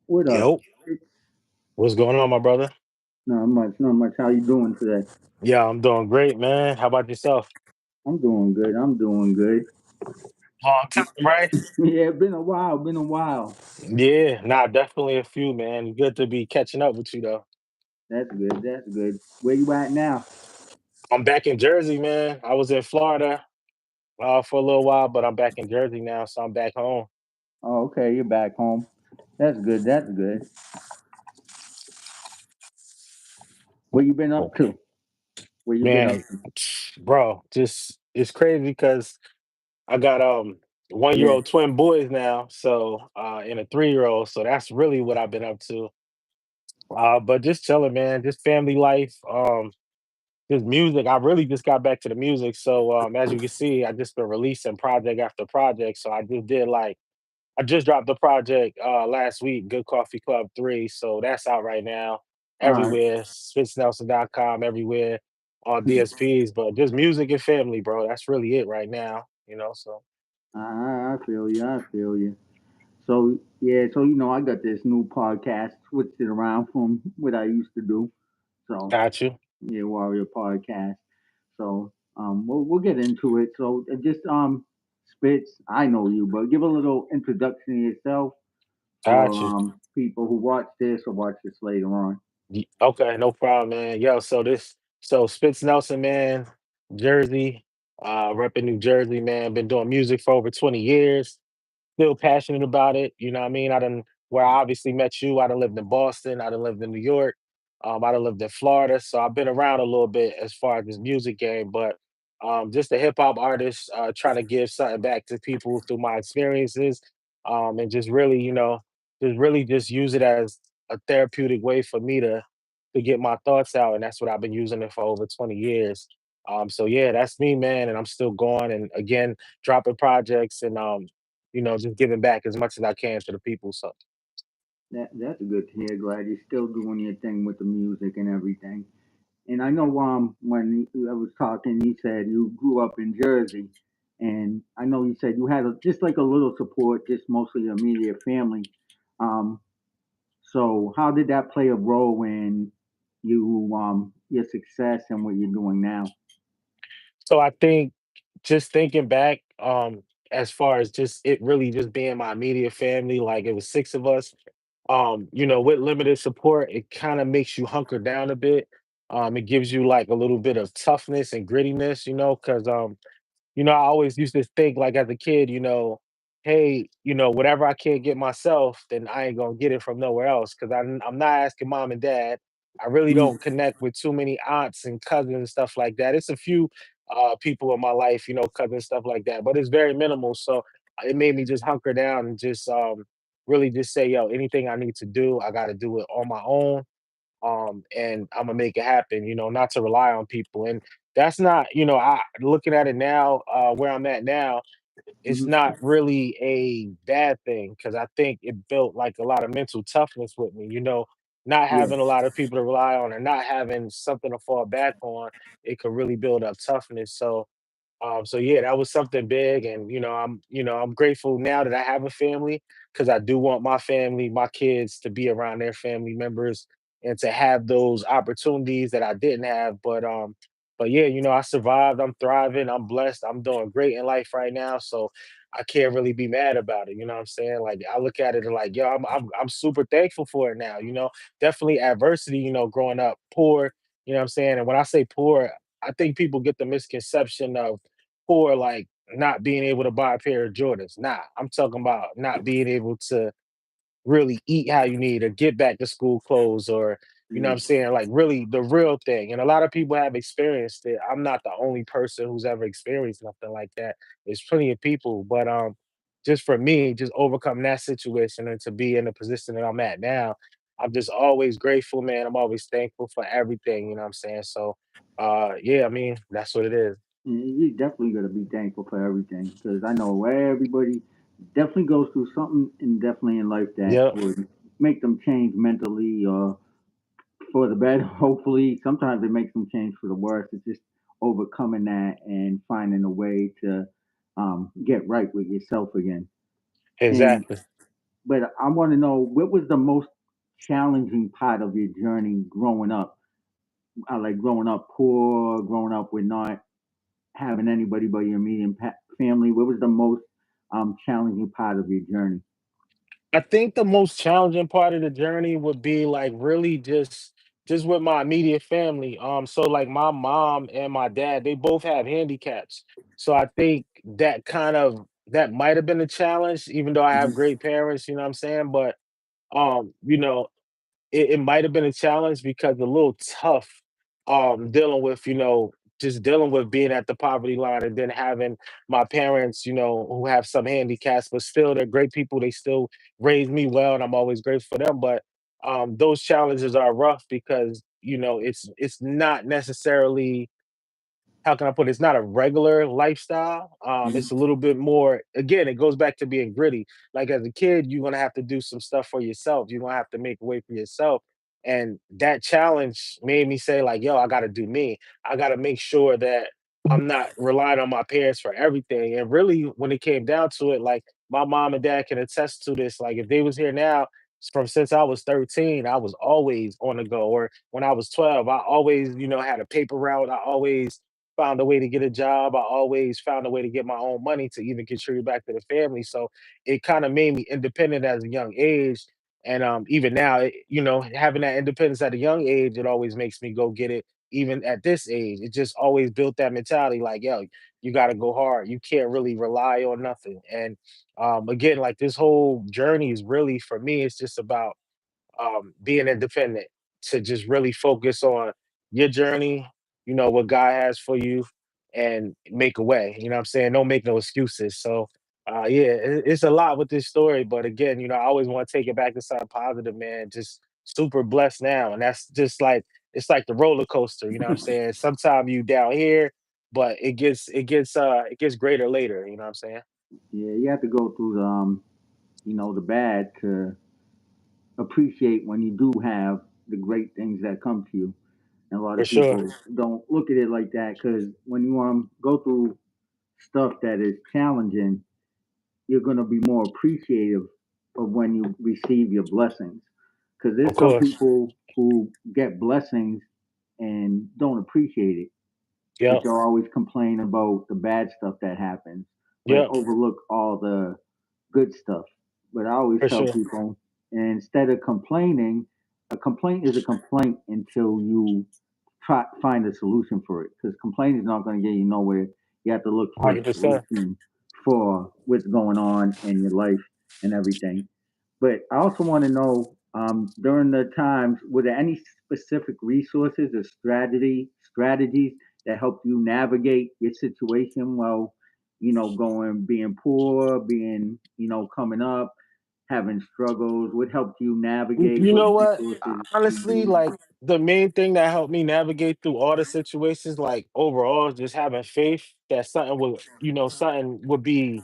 What up? Yo, It's what's going on, my brother? not much, not much. How you doing today? Yeah, I'm doing great, man. How about yourself? I'm doing good. I'm doing good. Long time, right? Yeah, been a while. Been a while. Yeah, nah, definitely a few, man. Good to be catching up with you, though. That's good. That's good. Where you at now? I'm back in Jersey, man. I was in Florida for a little while, but I'm back in Jersey now, so I'm back home. Oh, okay. You're back home. That's good. That's good. What you been Oh, up to? What you been up man, to? bro, just it's crazy because I got 1 year Yeah. old twin boys now, so and a 3 year old, so that's really what I've been up to. But just chilling, man. Just family life. Just music. I really just got back to the music. So as you can see, I just been releasing project after project. So I just did like I just dropped the project last week, Good Coffee Club 3. So that's out right now. All right. Everywhere. SpitzNelson.com, everywhere on DSPs. But just music and family, bro. That's really it right now. So I feel you. I feel you. So yeah. So I got this new podcast. Switched it around from what I used to do. So got you. yeah, Warrior Podcast. So we'll get into it. So just Spitz, I know you, but give a little introduction to yourself for Got you. people who watch this or watch this later on. Okay, no problem, man. Yo, so Spitz Nelson, man, Jersey, repping New Jersey, man. Been doing music for over 20 years. Still passionate about it. You know what I mean? Where I obviously met you, I done lived in Boston, I done lived in New York, I done lived in Florida. So I've been around a little bit as far as this music game, but just a hip hop artist, trying to give something back to people through my experiences. And just really, just use it as a therapeutic way for me to get my thoughts out. And that's what I've been using it for over 20 years. So yeah, that's me, man. And I'm still going and again dropping projects and just giving back as much as I can to the people. So That's good to hear. Glad you're still doing your thing with the music and everything. And I know when I was talking, you said you grew up in Jersey, and I know you said you had just like a little support, just mostly your immediate family. Um, So how did that play a role in your success and what you're doing now? so I think just thinking back, as far as just it really just being my immediate family, like it was six of us. With limited support, it kind of makes you hunker down a bit. It gives you like a little bit of toughness and grittiness, because I always used to think like as a kid, hey, whatever I can't get myself, then I ain't gonna get it from nowhere else. Cause I'm not asking mom and dad. I really Mm, don't connect with too many aunts and cousins and stuff like that. It's a few people in my life, cousins, stuff like that, but it's very minimal. So it made me just hunker down and just really just say, yo, anything I need to do, I gotta do it on my own, and I'm gonna make it happen, not to rely on people. And that's not, I looking at it now, where I'm at now, it's mhm. not really a bad thing because I think it built like a lot of mental toughness with me, not Yeah. having a lot of people to rely on or not having something to fall back on, it could really build up toughness. So yeah, that was something big, and I'm grateful now that I have a family because I do want my family, my kids, to be around their family members and to have those opportunities that I didn't have. But yeah, I survived. I'm thriving. I'm blessed. I'm doing great in life right now. So I can't really be mad about it. You know what I'm saying? Like I look at it and like, yo, I'm super thankful for it now. Definitely adversity. Growing up poor. You know what I'm saying? And when I say poor, I think people get the misconception of poor, like not being able to buy a pair of Jordans. Nah, I'm talking about not being able to really eat how you need or get back to school clothes or what Yeah. I'm saying, like really the real thing. And a lot of people have experienced it. I'm not the only person who's ever experienced nothing like that. There's plenty of people, but just for me, just overcome that situation and to be in the position that I'm at now, I'm just always grateful, man. I'm always thankful for everything, you know what I'm saying? So yeah, I mean, that's what it is. You definitely got to be thankful for everything because I know everybody definitely goes through something and definitely in life that Yep. would make them change mentally or for the better. Hopefully, sometimes it makes them change for the worse. It's just overcoming that and finding a way to get right with yourself again. And Exactly. But I want to know what was the most challenging part of your journey growing up? Like growing up poor, growing up with not having anybody but your immediate family. What was the most challenging part of your journey? I think the most challenging part of the journey would be like really just with my immediate family. So like my mom and my dad, they both have handicaps. So I think that might have been a challenge, even though I have Hmm. great parents, you know what I'm saying? But you know, it might have been a challenge because a little tough dealing with, just dealing with being at the poverty line and then having my parents, who have some handicaps, but still they're great people. They still raised me well and I'm always grateful for them. But those challenges are rough because, it's not necessarily, how can I put it? It's not a regular lifestyle. It's a Hmm. little bit more. Again, it goes back to being gritty. Like as a kid, you're gonna have to do some stuff for yourself. You're gonna have to make a way for yourself. And that challenge made me say, like, yo, I gotta do me. I gotta make sure that I'm not relying on my parents for everything. And really, when it came down to it, like my mom and dad can attest to this. Like if they was here now, from since I was 13, I was always on the go. Or when I was 12, I always, had a paper route. I always found a way to get a job. I always found a way to get my own money to even contribute back to the family. So it kind of made me independent as a young age. And even now, having that independence at a young age, it always makes me go get it. Even at this age, it just always built that mentality like, yo, you got to go hard. You can't really rely on nothing. And again, like this whole journey is really for me, it's just about being independent, to just really focus on your journey, what God has for you, and make a way. You know what I'm saying? Don't make no excuses. So, yeah, it's a lot with this story. But again, I always want to take it back to something positive, man. Just super blessed now. And that's just like, it's like the roller coaster. You know what I'm saying? Sometimes you down here, but it gets greater later. You know what I'm saying? Yeah, you have to go through the bad to appreciate when you do have the great things that come to you. And a lot For of sure. people don't look at it like that because when you go through stuff that is challenging, you're going to be more appreciative of when you receive your blessings. Because Of there's some course. people who get blessings and don't appreciate it, but Yep. they'll always complain about the bad stuff that happens, but Yep. overlook all the good stuff. But I always For tell sure. people, instead of complaining, a complaint is a complaint until you try find a solution for it. Because complaining is not going to get you nowhere. You have to look for a 100%. solution for what's going on in your life and everything. But I also want to know during the times, were there any specific resources or strategies that helped you navigate your situation while going being poor, being coming up, having struggles? What helped you navigate? You What know what? resources you Honestly, use? like the main thing that helped me navigate through all the situations, like overall, is just having faith that something would be,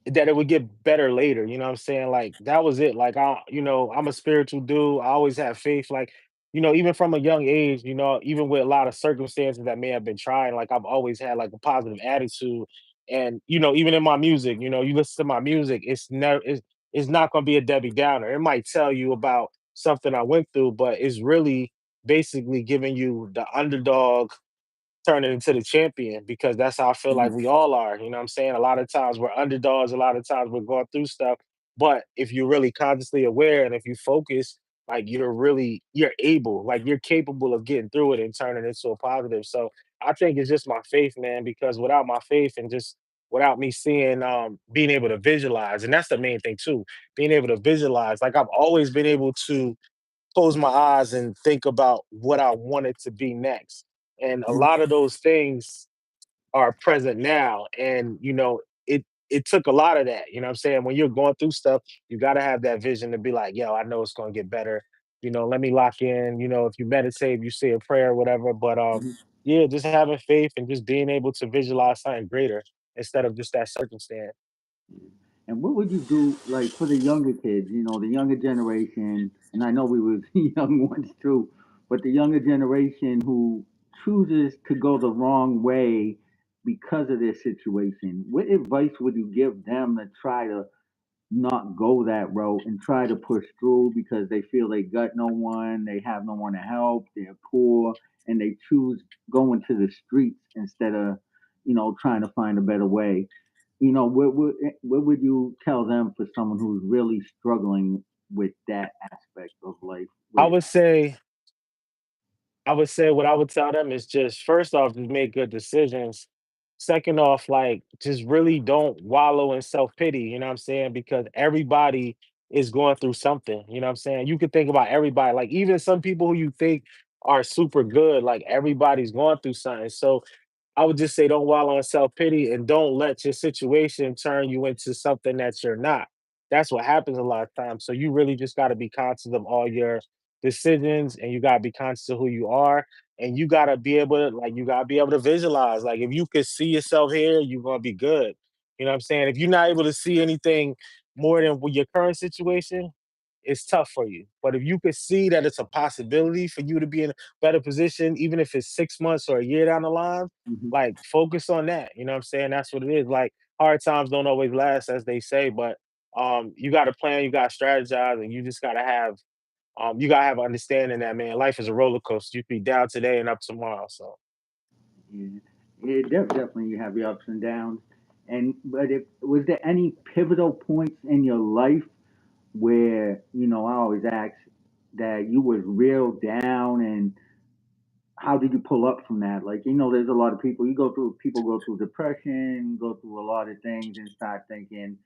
that it would get better later. You know what I'm saying? Like that was it. Like I'm a spiritual dude. I always have faith. Like, even from a young age, even with a lot of circumstances that may have been trying, like I've always had like a positive attitude. And even in my music, you listen to my music, it's not gonna be a Debbie Downer. It might tell you about something I went through, but it's really basically giving you the underdog turning into the champion, because that's how I feel like Mhm. we all are. You know what I'm saying? A lot of times we're underdogs, a lot of times we're going through stuff. But if you're really consciously aware and if you focus, like you're capable of getting through it and turning it into a positive. So I think it's just my faith, man, because without my faith and just without me seeing being able to visualize, and that's the main thing too, being able to visualize. Like I've always been able to close my eyes and think about what I wanted to be next. And a Mhm. lot of those things are present now. And it took a lot of that. You know what I'm saying? When you're going through stuff, you gotta have that vision to be like, yo, I know it's gonna get better. Let me lock in, if you meditate, you say a prayer, whatever. But Mhm. yeah, just having faith and just being able to visualize something greater instead of just that circumstance. And what would you do, like for the younger kids, the younger generation? And I know we were young ones too, but the younger generation who chooses to go the wrong way because of their situation. What advice would you give them to try to not go that route and try to push through because they feel they got no one, they have no one to help, they're poor, and they choose going to the streets instead of, trying to find a better way. What would you tell them for someone who's really struggling with that aspect of life? I With would say I would say what I would tell them is just first off, just make good decisions. Second off, like just really don't wallow in self-pity, you know what I'm saying? Because everybody is going through something, you know what I'm saying? You could think about everybody, like even some people who you think are super good, like everybody's going through something. So I would just say don't wallow in self pity and don't let your situation turn you into something that you're not. That's what happens a lot of times. So you really just got to be conscious of all your decisions and you got to be conscious of who you are. And you got to be able to, like, you got to be able to visualize. Like, if you could see yourself here, you're going to be good. You know what I'm saying? If you're not able to see anything more than with your current situation, it's tough for you. But if you could see that it's a possibility for you to be in a better position, even if it's 6 months or a year down the line, Mhm. like focus on that. You know what I'm saying? That's what it is. Like hard times don't always last, as they say, but you got to plan, you got to strategize, and you gotta have understanding that man, life is a roller coaster. You can be down today and up tomorrow. So Yeah, definitely you have your ups and downs. And but if was there any pivotal points in your life where I always ask that you was real down, and how did you pull up from that? Like, there's a lot of people people go through depression, go through a lot of things, and start thinking,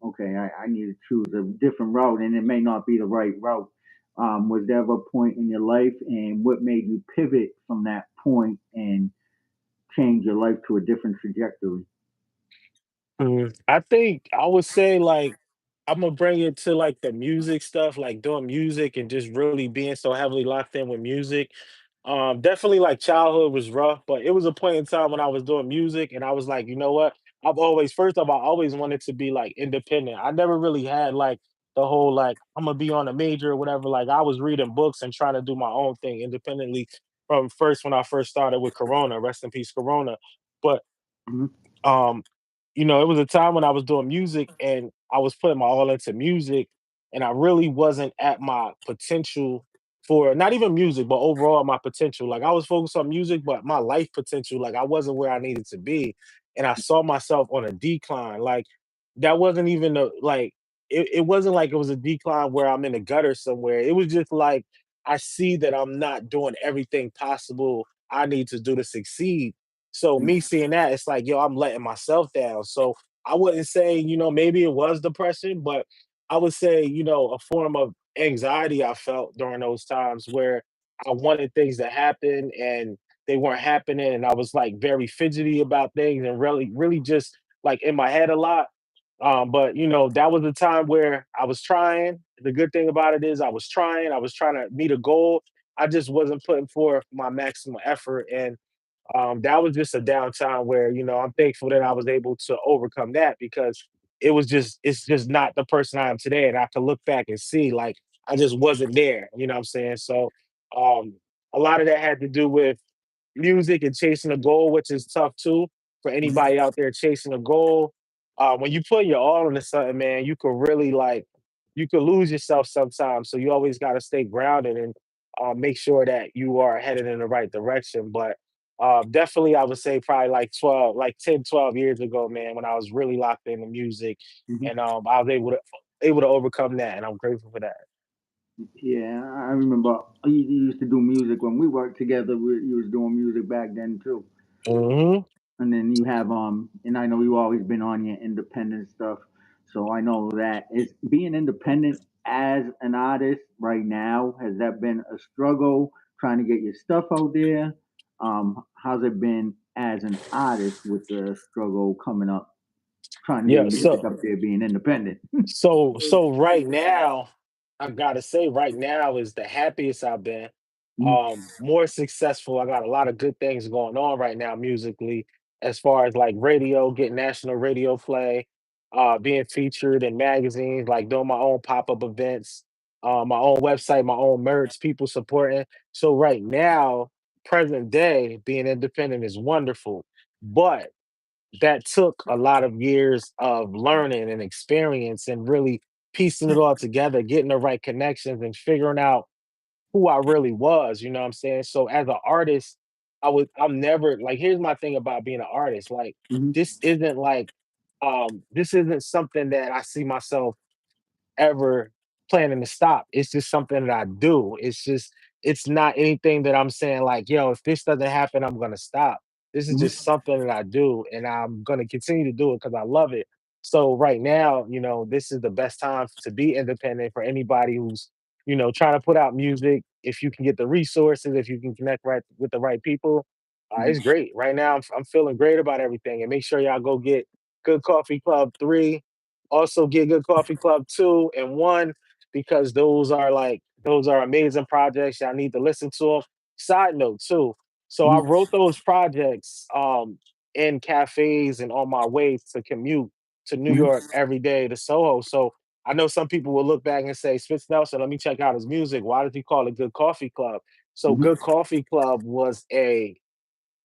okay, I need to choose a different route, and it may not be the right route. Was there ever a point in your life, and what made you pivot from that point and change your life to a different trajectory? I think I would say like I'm gonna bring it to like the music stuff, like doing music and just really being so heavily locked in with music. Definitely like childhood was rough, but it was a point in time when I was doing music and I was like, you know what? I've always first of all, I always wanted to be like independent. I never really had like the whole like I'm gonna be on a major or whatever. Like I was reading books and trying to do my own thing independently from first when I first started with Corona, rest in peace, Corona. But Hmm. um, it was a time when I was doing music and I was putting my all into music, and I really wasn't at my potential for not even music, but overall my potential. Like I was focused on music, but my life potential, like I wasn't where I needed to be. And I saw myself on a decline. Like that wasn't even a like it wasn't like it was a decline where I'm in the gutter somewhere. It was just like I see that I'm not doing everything possible I need to do to succeed. So me seeing that, it's like, yo, I'm letting myself down. So I wouldn't say, maybe it was depression, but I would say, a form of anxiety I felt during those times where I wanted things to happen and they weren't happening. And I was like very fidgety about things and really, really just like in my head a lot. But that was a time where I was trying. The good thing about it is I was trying to meet a goal. I just wasn't putting forth my maximum effort. And that was just a downtime where I'm thankful that I was able to overcome that because it's just not the person I am today, and I can look back and see like I just wasn't there. You know what I'm saying? So um, a lot of that had to do with music and chasing a goal, which is tough too for Hmm. anybody out there chasing a goal. When you put your all into something, man, you could really like you could lose yourself sometimes. So you always got to stay grounded and make sure that you are headed in the right direction. But definitely, I would say probably like 12, like 10, 12 years ago, man, when I was really locked into music, Hmm. and I was able to overcome that, and I'm grateful for that. Yeah, I remember you used to do music when we worked together. You was doing music back then too. Hmm. And then you have and I know you always been on your independent stuff, so I know that is being independent as an artist right now. Has that been a struggle trying to get your stuff out there? How's it been as an artist with the struggle coming up, trying to get Yeah. your music So up there, being independent? so right now, I gotta say, right now is the happiest I've been. Mhm. More successful. I got a lot of good things going on right now musically, as far as like radio, getting national radio play, being featured in magazines, like doing my own pop-up events, my own website, my own merch, people supporting. So right now, present day, being independent is wonderful. But that took a lot of years of learning and experience and really piecing it all together, getting the right connections and figuring out who I really was, you know what I'm saying? So as an artist, I'm never like here's my thing about being an artist. Like Hmm. this isn't like this isn't something that I see myself ever planning to stop. It's just something that I do. It's not anything that I'm saying like, yo, if this doesn't happen, I'm gonna stop. This is just Hmm. something that I do, and I'm gonna continue to do it because I love it. So right now, this is the best time to be independent for anybody who's, trying to put out music. If you can get the resources, if you can connect right with the right people, it's Hmm. great. Right now, I'm feeling great about everything. And make sure y'all go get Good Coffee Club 3, also get Good Coffee Club 2 and 1 because those are amazing projects. Y'all need to listen to them. Side note too. So I Hmm. wrote those projects in cafes and on my way to commute to New York Hmm. every day to Soho. So I know some people will look back and say, Spitz Nelson, let me check out his music. Why did he call it Good Coffee Club? So Hmm. Good Coffee Club was a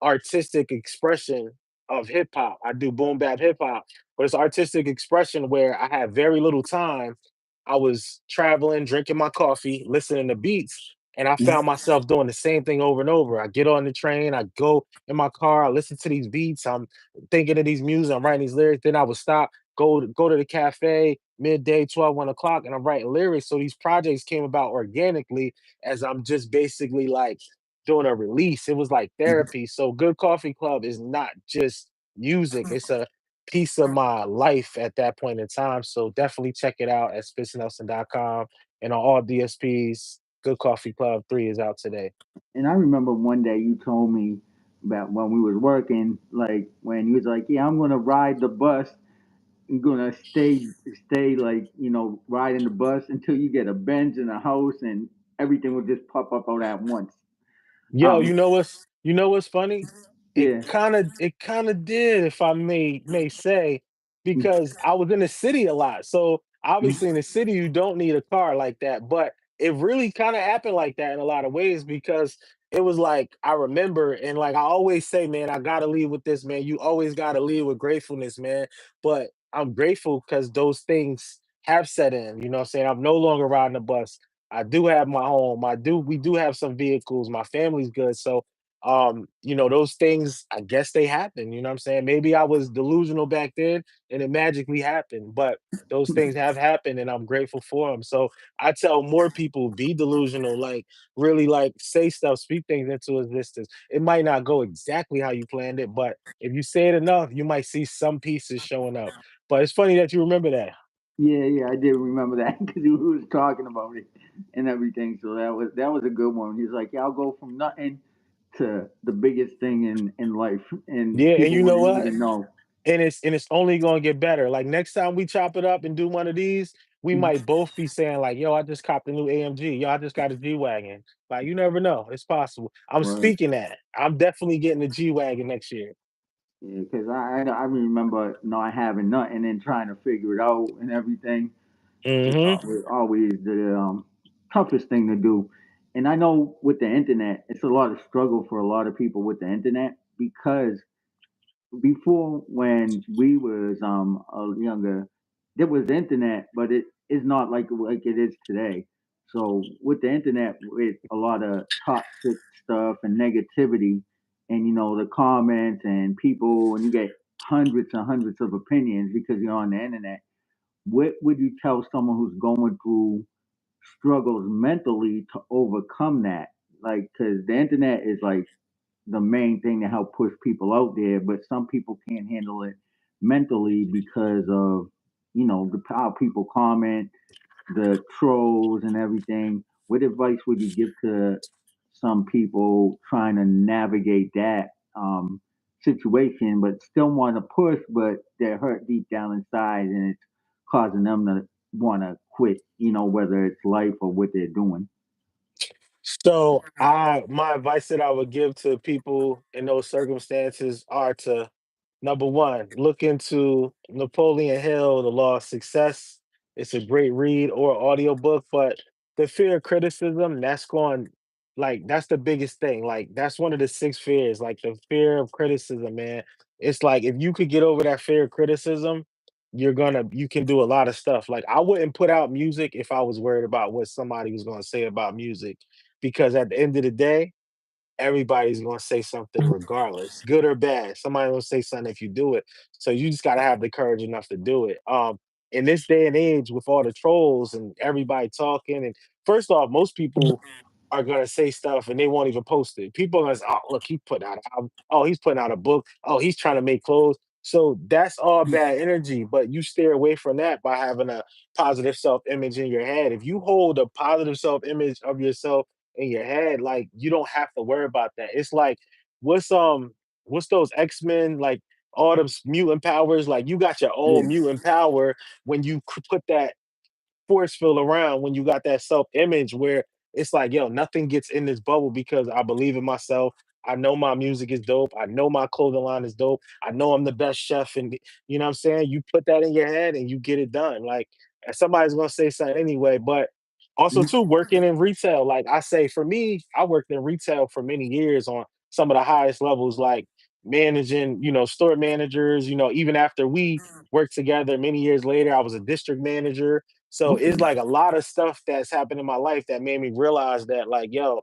artistic expression of hip hop. I do boom bap hip hop, but it's artistic expression where I had very little time. I was traveling, drinking my coffee, listening to beats, and I found myself doing the same thing over and over. I get on the train, I go in my car, I listen to these beats, I'm thinking of these music, I'm writing these lyrics, then I would stop, go to the cafe, midday, 12, 1 o'clock, and I'm writing lyrics. So these projects came about organically as I'm just basically like doing a release. It was like Hmm. therapy. So Good Coffee Club is not just music. It's a piece of my life at that point in time. So definitely check it out at spitznelson.com and on all DSPs. Good Coffee Club 3 is out today. And I remember one day you told me about when we was working, like when you was like, "Yeah, I'm gonna ride the bus. I'm gonna stay like riding the bus until you get a Benz and a house, and everything will just pop up all at once." Yo, Um, you know what's funny? It yeah. kind of it kind of did, if I may say, because I was in the city a lot. So obviously in the city you don't need a car like that, but it really kind of happened like that in a lot of ways because it was like I remember and like I always say, man, I gotta leave with this, man. You always gotta leave with gratefulness, man. But I'm grateful because those things have set in. You know what I'm saying? I'm no longer riding a bus. I do have my home. We do have some vehicles. My family's good. So those things, I guess they happen. You know what I'm saying? Maybe I was delusional back then and it magically happened, but those things have happened and I'm grateful for them. So I tell more people be delusional, like really like say stuff, speak things into existence. It might not go exactly how you planned it, but if you say it enough, you might see some pieces showing up. But it's funny that you remember that. Yeah, yeah, I did remember that because he was talking about it and everything. So that was a good one. He's like, "Yeah, I'll go from nothing to the biggest thing in life, and Yeah, and people you know wouldn't what? even know." And it's only gonna get better. Like next time we chop it up and do one of these, we might both be saying like, "Yo, I just copped a new AMG. Yo, I just got a G wagon." Like you never know. It's possible. I'm Right. speaking that. I'm definitely getting a G wagon next year. Yeah, because I remember not having nothing and trying to figure it out and everything. It's Hmm. always the toughest thing to do. And I know with the internet, it's a lot of struggle for a lot of people with the internet because before when we was younger, there was internet, but it is not like it is today. So with the internet, with a lot of toxic stuff and negativity, and the comments and people, and you get hundreds and hundreds of opinions because you're on the internet. What would you tell someone who's going through struggles mentally to overcome that? Like, because the internet is like the main thing to help push people out there, but some people can't handle it mentally because of how people comment, the trolls and everything. What advice would you give to some people trying to navigate that situation, but still want to push, but they're hurt deep down inside, and it's causing them to want to quit? Whether it's life or what they're doing. So I my advice that I would give to people in those circumstances are to number one, look into Napoleon Hill, The Law of Success. It's a great read or audiobook, but the fear of criticism, that's going Like that's the biggest thing. Like that's one of the six fears, like the fear of criticism, man. It's like if you could get over that fear of criticism, you can do a lot of stuff. Like I wouldn't put out music if I was worried about what somebody was gonna say about music. Because at the end of the day, everybody's gonna say something regardless, good or bad. Somebody will say something if you do it. So you just gotta have the courage enough to do it. In this day and age, with all the trolls and everybody talking, and first off, most people are gonna say stuff and they won't even post it. People are gonna say, "Oh, look, he put out an album. Oh, he's putting out a book. Oh, he's trying to make clothes." So that's all bad energy. But you steer away from that by having a positive self-image in your head. If you hold a positive self-image of yourself in your head, like you don't have to worry about that. It's like what's um what's those X-Men, like all them mutant powers? Like you got your own Yeah. mutant power when you put that force field around, when you got that self image where it's like, yo, nothing gets in this bubble because I believe in myself. I know my music is dope. I know my clothing line is dope. I know I'm the best chef. And you know what I'm saying? You put that in your head and you get it done. Like somebody's going to say something anyway. But also, Mhm. too, working in retail, like I say, for me, I worked in retail for many years on some of the highest levels, like managing, store managers, even after we worked together many years later, I was a district manager. So it's Okay. like a lot of stuff that's happened in my life that made me realize that, like, yo,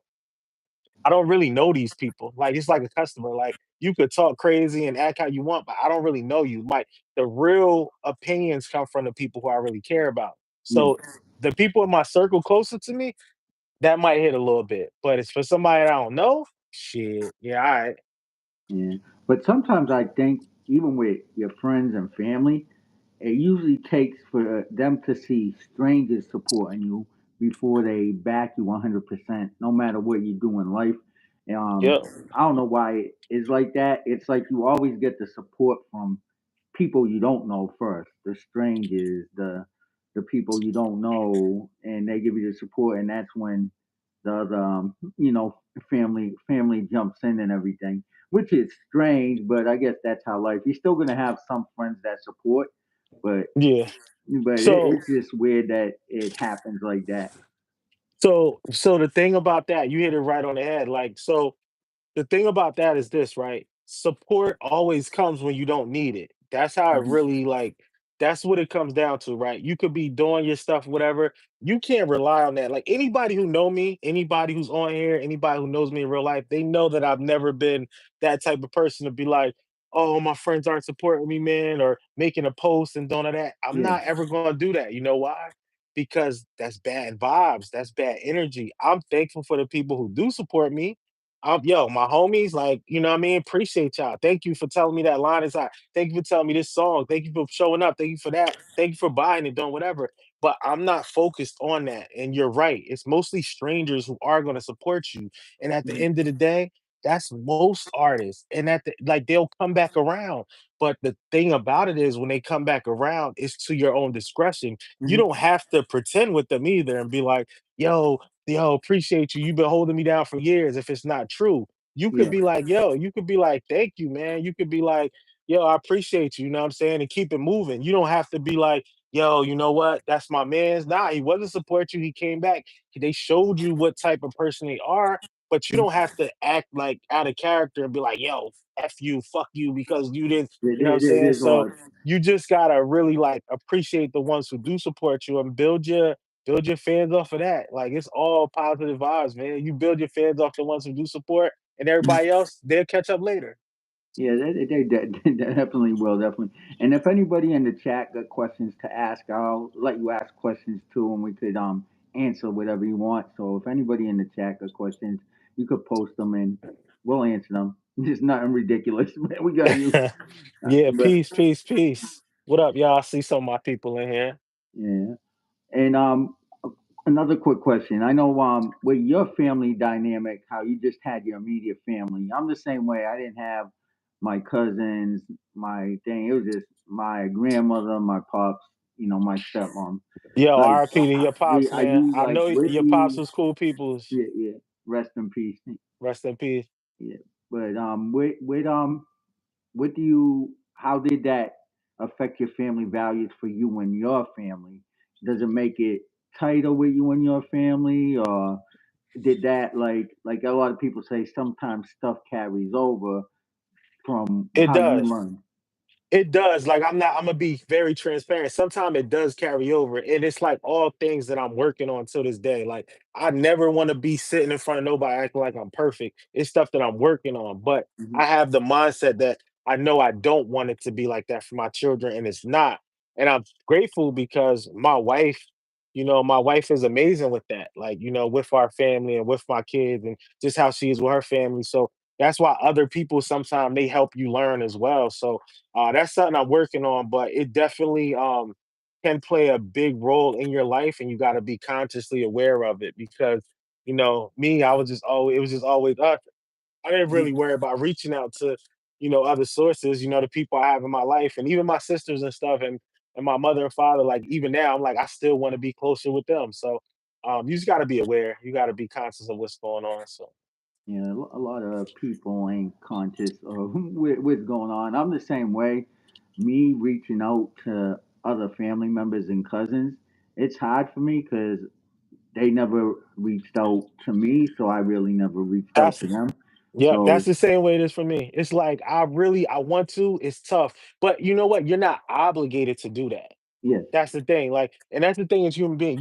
I don't really know these people. Like, it's like a customer. Like, you could talk crazy and act how you want, but I don't really know you. Like, the real opinions come from the people who I really care about. Yeah. So the people in my circle closer to me, that might hit a little bit. But it's for somebody I don't know, shit. Yeah, all right. Yeah. But sometimes I think even with your friends and family, it usually takes for them to see strangers supporting you before they back you 100%, no matter what you do in life. Um, Yep. I don't know why it's like that. It's like you always get the support from people you don't know first, the strangers, the people you don't know, and they give you the support, and that's when the family jumps in and everything, which is strange, but I guess that's how life. You're still gonna have some friends that support, but Yeah. it's So just weird that it happens like that. so the thing about that, you hit it right on the head. Like, so the thing about that is this, right? Support always comes when you don't need it. That's how it Mhm. really, like, that's what it comes down to, right? You could be doing your stuff, whatever. You can't rely on that. Like anybody who know me, anybody who's on here, anybody who knows me in real life, they know that I've never been that type of person to be like, oh, my friends aren't supporting me, man, or making a post and doing all that. I'm Yeah. not ever gonna do that. You know why? Because that's bad vibes, that's bad energy. I'm thankful for the people who do support me. Yo, my homies, like, you know what I mean? Appreciate y'all. Thank you for telling me that line is hot. Thank you for telling me this song. Thank you for showing up. Thank you for that. Thank you for buying it, doing whatever. But I'm not focused on that. And you're right. It's mostly strangers who are going to support you. And at the Mhm. end of the day, that's most artists. And like they'll come back around. But the thing about it is when they come back around, it's to your own discretion. You Mhm. don't have to pretend with them either and be like, yo, appreciate you. You've been holding me down for years. If it's not true, you could Yeah. be like, yo, you could be like, thank you, man. You could be like, yo, I appreciate you. You know what I'm saying? And keep it moving. You don't have to be like, yo, you know what? That's my man's. Nah, he wasn't support you. He came back. They showed you what type of person they are, but you Mhm. don't have to act like out of character and be like, yo, F you, fuck you, because you didn't, you know what I'm It saying? is So hard. you just gotta really like appreciate the ones who do support you and build your fans off of that. Like it's all positive vibes, man. You build your fans off the ones who do support, and everybody else they'll catch up later. Yeah, they definitely will, definitely. And if anybody in the chat got questions to ask, I'll let you ask questions too, and we could answer whatever you want. So if anybody in the chat got questions, you could post them and we'll answer them. There's nothing ridiculous, but we got you. Yeah, But peace, peace, peace. What up, y'all? I see some of my people in here. yeah, and another quick question. I know with your family dynamic, how you just had your immediate family. I'm the same way. I didn't have my cousins, my thing. It was just my grandmother, my pops, my stepmom. Yo, Like, RP to your pops, are man. you I like know with your pops you? was cool peoples. Yeah, yeah. Rest in peace. Rest in peace. Yeah, but what do you? How did that affect your family values for you and your family? Does it make it tighter with you and your family, or? did that like a lot of people say sometimes stuff carries over from It how you does. learn. It does. Like I'm gonna be very transparent. Sometimes it does carry over, and it's like all things that I'm working on till this day. Like I never want to be sitting in front of nobody acting like I'm perfect. It's stuff that I'm working on, but Hmm. I have the mindset that I know I don't want it to be like that for my children, and it's not. And I'm grateful because my wife is amazing with that. Like with our family and with my kids, and just how she is with her family. So that's why other people sometimes they help you learn as well. So that's something I'm working on, but it definitely can play a big role in your life, and you got to be consciously aware of it because me, I was just always it was just always us. I didn't really worry about reaching out to other sources, the people I have in my life, and even my sisters and stuff, and my mother and father. Like even now, I'm like I still want to be closer with them. So you just got to be aware. You got to be conscious of what's going on. So Yeah, a lot of people ain't conscious of what's going on. I'm the same way. Me reaching out to other family members and cousins, it's hard for me because they never reached out to me, so I really never reached out that's to them. Yeah, that's So the same way it is for me. It's like I want to, it's tough. But you know what? You're not obligated to do that. yes. That's the thing. Like, and that's the thing as human being.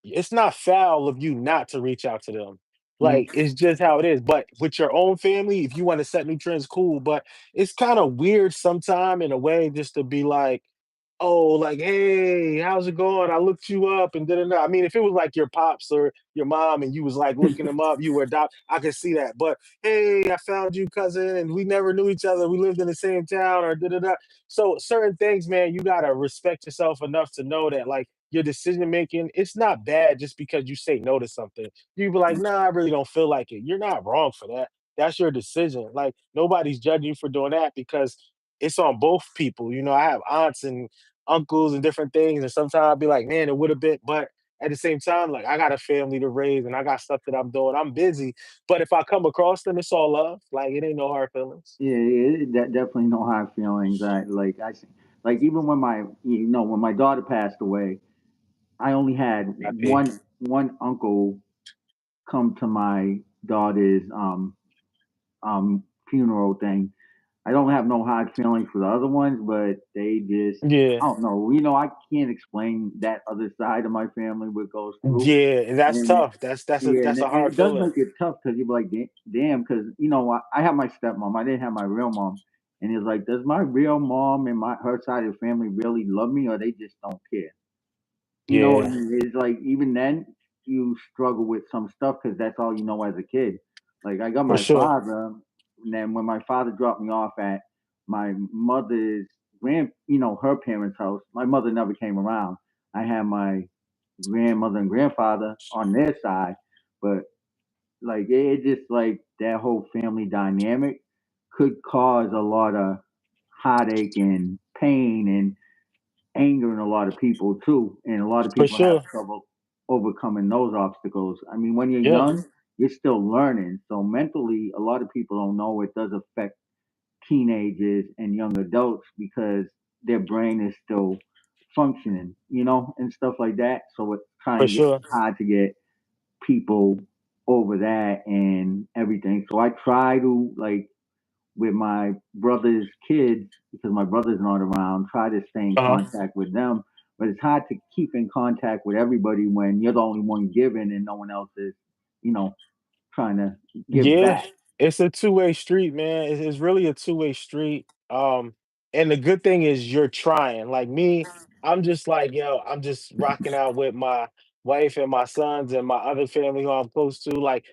It's not foul of you not to reach out to them. Hmm. Like, it's just how it is. But with your own family, if you want to set new trends, cool. But it's kind of weird sometime in a way just to be like, oh, like, hey, how's it going? I looked you up and didn't know. I mean, if it was like your pops or your mom and you was like looking them up, you were adopt, I could see that. But hey, I found you, cousin, and we never knew each other. We lived in the same town or da da da. So certain things, man, you gotta respect yourself enough to know that like your decision making, it's not bad just because you say no to something. You be like, nah, I really don't feel like it. You're not wrong for that. That's your decision. Like nobody's judging you for doing that because it's on both people. I have aunts and uncles and different things, and sometimes I'll be like, man, it would have been, but at the same time, like I got a family to raise and I got stuff that I'm doing. I'm busy, but if I come across them, it's all love. Like it ain't no hard feelings. Yeah, that definitely no hard feelings. Like even when when my daughter passed away, I only had Happy. one uncle come to my daughter's funeral thing. I don't have no hard feelings for the other ones, but they just Yeah, I don't know. I can't explain that other side of my family what goes through, yeah, and that's and tough. That's a and hard it does feeling. make it tough because you're like, damn, because I have my stepmom. I didn't have my real mom, and it's like, does my real mom and my her side of the family really love me, or they just don't care? Yeah, And it's like even then you struggle with some stuff because that's all you know as a kid. Like I got for my sure. father, and then when my father dropped me off at my mother's her parents' house, my mother never came around. I had my grandmother and grandfather on their side, but like it just like that whole family dynamic could cause a lot of heartache and pain and anger in a lot of people too, and a lot of For people have sure. trouble overcoming those obstacles. I mean, when you're Yeah, young, you're still learning, so mentally, a lot of people don't know it does affect teenagers and young adults because their brain is still functioning, and stuff like that. So it for kind of gets sure. hard to get people over that and everything. So I try to like with my brother's kids because my brother's not around. Try to stay in Uh-huh. contact with them, but it's hard to keep in contact with everybody when you're the only one giving and no one else is, you know, trying to give Yeah, back. it's a two-way street, man. It's really a two-way street. And the good thing is you're trying. Like me, I'm just like, yo, I'm just rocking out with my wife and my sons and my other family who I'm close to. Like,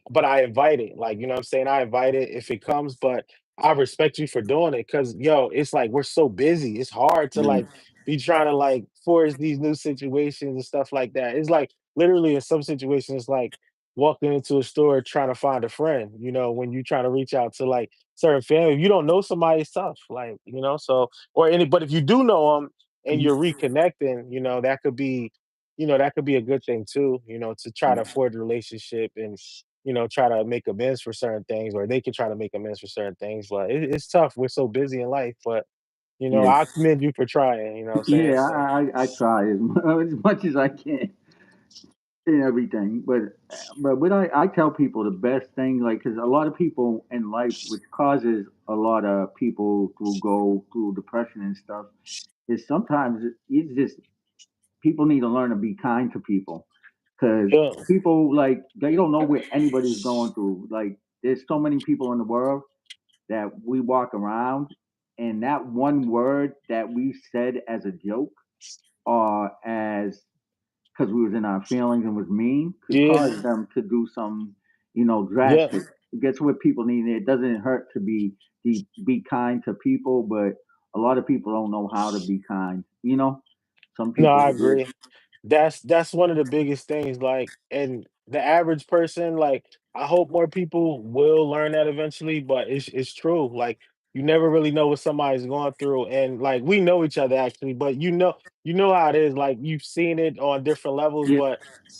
but I invite it. Like, you know what I'm saying? I invite it if it comes, but I respect you for doing it because, yo, it's like we're so busy. It's hard to Yeah. like be trying to like force these new situations and stuff like that. It's like literally in some situations, it's like walking into a store trying to find a friend, when you try to reach out to like certain family. If you don't know somebody, it's tough. Like, so or any but if you do know them and Mhm. you're reconnecting, that could be a good thing too, to try Yeah. to forge a relationship and try to make amends for certain things, or they can try to make amends for certain things. But it's tough. We're so busy in life, but Yeah. I commend you for trying, you know what I'm saying? Yeah. So I try as much as I can. and everything. But what I tell people the best thing, like, because a lot of people in life, which causes a lot of people to go through depression and stuff, is sometimes it's just people need to learn to be kind to people, because Yeah, people like they don't know what anybody's going through. Like, there's so many people in the world that we walk around, and that one word that we said as a joke or as because we was in our feelings and was mean could yeah, cause them to do some, yeah. drastic. Guess what people need? It doesn't hurt to be kind to people, but a lot of people don't know how to be kind. Some No, people I are just agree. That's one of the biggest things, like, and the average person, like, I hope more people will learn that eventually, but it's true. Like, you never really know what somebody's going through. And like, we know each other actually, but you know how it is. Like, you've seen it on different levels, yeah, but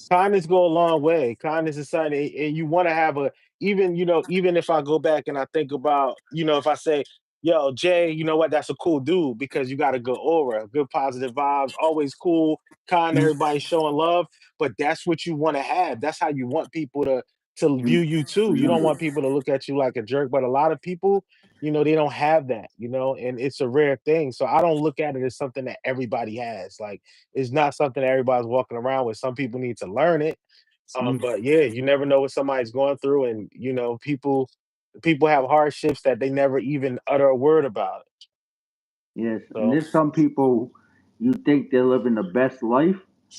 kindness go a long way. Kindness is something, and you want to have a, even, even if I go back and I think about, if I say, yo, Jay, you know what, that's a cool dude because you got a good aura, good positive vibes, always cool, kind to mm, everybody, showing love. But that's what you want to have. That's how you want people to mm, view you too. You don't mm, want people to look at you like a jerk. But a lot of people, they don't have that, and it's a rare thing. So I don't look at it as something that everybody has. Like, it's not something that everybody's walking around with. Some people need to learn it. mm. But yeah, you never know what somebody's going through, and people have hardships that they never even utter a word about. Yes, and So there's some people you think they're living the best life,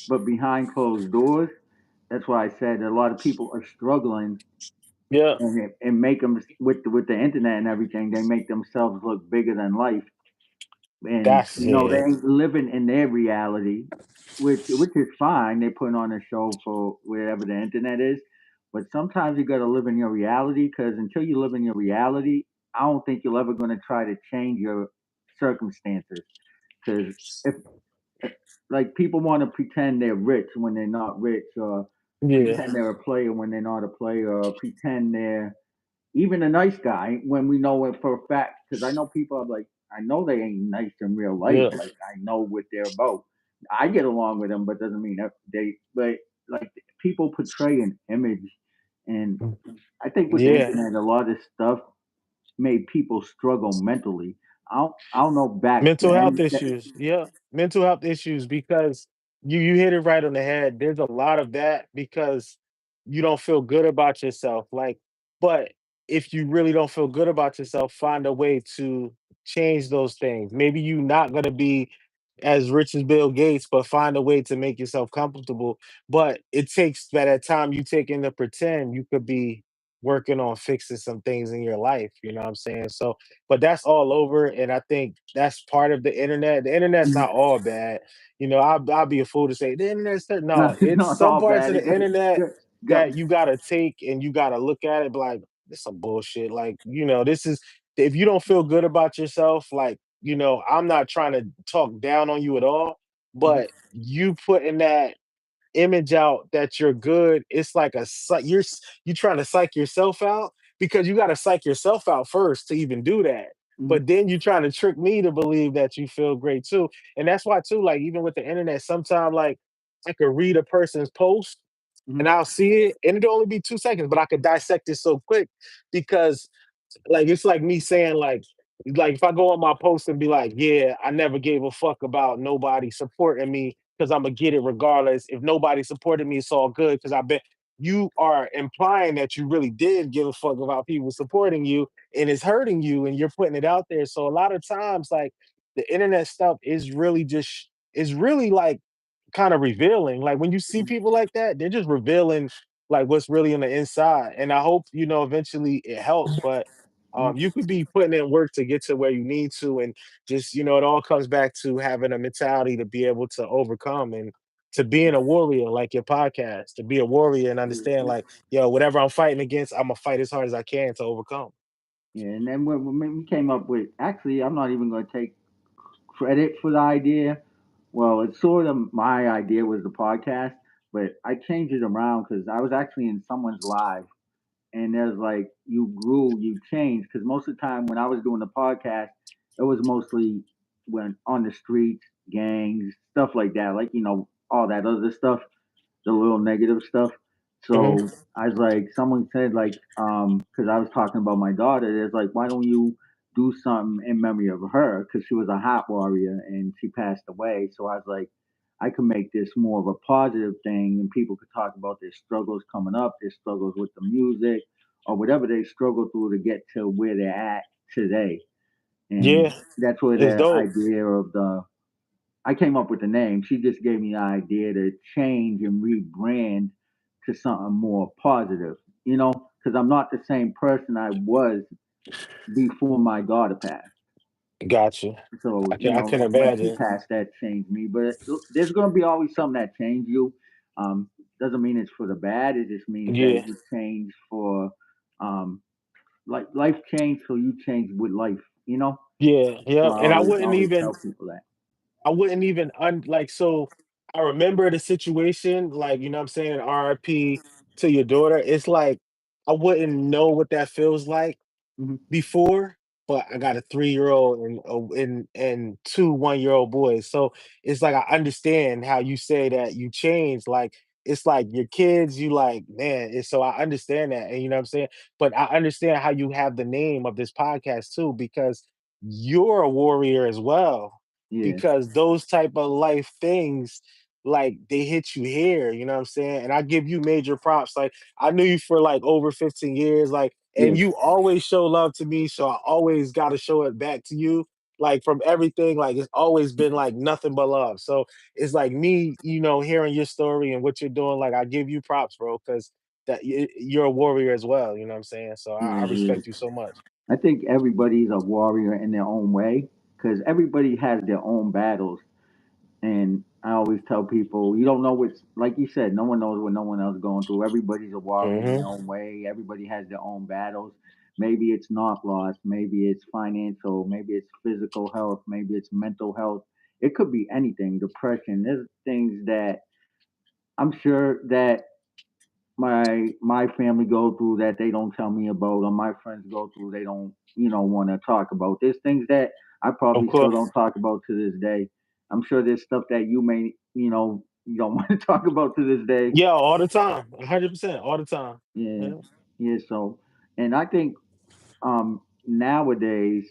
but behind closed doors. That's why I said a lot of people are struggling, yeah, and make them with the internet and everything. They make themselves look bigger than life, and that's they it. ain't living in their reality, which is fine. They put on a show for wherever the internet is, but sometimes you got to live in your reality, because until you live in your reality, I don't think you're ever going to try to change your circumstances. Because if like people want to pretend they're rich when they're not rich, or Yeah, pretend they're a player when they're not a player, or pretend they're even a nice guy when we know it for a fact. Because I know people are like, I know they ain't nice in real life. yeah, Like, I know what they're about. I get along with them, but doesn't mean that they. But like, people portray an image, and I think with the yeah. internet, a lot of stuff made people struggle mentally. I don't know back Mental health then. issues. Yeah. Mental health issues, because you hit it right on the head. There's a lot of that because you don't feel good about yourself. Like, but if you really don't feel good about yourself, find a way to change those things. Maybe you're not gonna be as rich as Bill Gates, but find a way to make yourself comfortable. But it takes that time you take in to pretend you could be working on fixing some things in your life. You know what I'm saying? So, but that's all over, and I think that's part of the internet. The internet's not all bad. I'll be a fool to say the internet's No, no. It's it's some all parts bad. of the internet Got, that you gotta take and you gotta look at it, be like, this some bullshit. Like, this is, if you don't feel good about yourself, like, I'm not trying to talk down on you at all, but you putting that image out that you're good, it's like you trying to psych yourself out, because you got to psych yourself out first to even do that. mm, But then you trying to trick me to believe that you feel great too. And that's why too, like, even with the internet, sometimes, like, I could read a person's post mm, and I'll see it and it'll only be 2 seconds, but I could dissect it so quick because, like, it's like me saying, like if I go on my post and be like, yeah, I never gave a fuck about nobody supporting me because I'm gonna get it regardless. If nobody supported me, it's all good because I bet you are implying that you really did give a fuck about people supporting you and it's hurting you and you're putting it out there. So a lot of times, like, the internet stuff is really like kind of revealing. Like, when you see mm, people like that, they're just revealing like what's really on the inside. And I hope, eventually it helps. But mm. you could be putting in work to get to where you need to, and just, it all comes back to having a mentality to be able to overcome and to being a warrior, like your podcast, to be a warrior and understand, like, yo, whatever I'm fighting against, I'm gonna fight as hard as I can to overcome. Yeah, and then when we came up with, actually, I'm not even going to take credit for the idea. Well, it's sort of my idea was the podcast, but I changed it around because I was actually in someone's live, and there's like you grew, you changed. Because most of the time when I was doing the podcast, it was mostly when on the streets, gangs, stuff like that, like all that other stuff. the little negative stuff. Hmm. So I was like, someone said like, because I was talking about my daughter, it's like, why don't you do something in memory of her? Because she was a hot warrior and she passed away. So I was like, I could make this more of a positive thing, and people could talk about their struggles coming up, their struggles with the music, or whatever they struggle through to get to where they're at today. And Yeah, that's where it's the dope. idea of the I came up with the name. She just gave me the idea to change and rebrand to something more positive, because I'm not the same person I was before my daughter passed. Got you. So, I can when she imagine. passed, that changed me. But there's going to be always something that changed you. Doesn't mean it's for the bad. It just means that Yeah, you change for, um, like life changed, so you change with life. yeah, So yeah. I And always tell people that. I wouldn't even like so I remember the situation, like, you know what I'm saying, RIP to your daughter. It's like I wouldn't know what that feels like Hmm. before, but I got a 3-year-old and 2 one-year-old boys. So it's like I understand how you say that you change. Like it's like your kids, you like, man. So I understand that, and you know what I'm saying. But I understand how you have the name of this podcast too, because you're a warrior as well. Yeah, Because those type of life things, like they hit you here, you know what I'm saying? And I give you major props. Like I knew you for like over 15 years, like, and yeah, you always show love to me, so I always got to show it back to you. Like from everything, like it's always been like nothing but love. So it's like me, hearing your story and what you're doing. Like I give you props, bro, because you're a warrior as well. You know what I'm saying? So I yeah, yeah. respect you so much. I think everybody's a warrior in their own way because everybody has their own battles. And I always tell people, you don't know what's, like you said, no one knows what no one else is going through. Everybody's a warrior in their Hmm. own way. Everybody has their own battles. Maybe it's not loss. Maybe it's financial. Maybe it's physical health. Maybe it's mental health. It could be anything, depression. There's things that I'm sure that my family go through that they don't tell me about, or my friends go through they don't want to talk about. There's things that I Of probably still course. don't talk about to this day. I'm sure there's stuff that you may you don't want to talk about to this day. Yeah, all the time, 100%, all the time. Yeah, Yeah. yeah. So, and I think nowadays,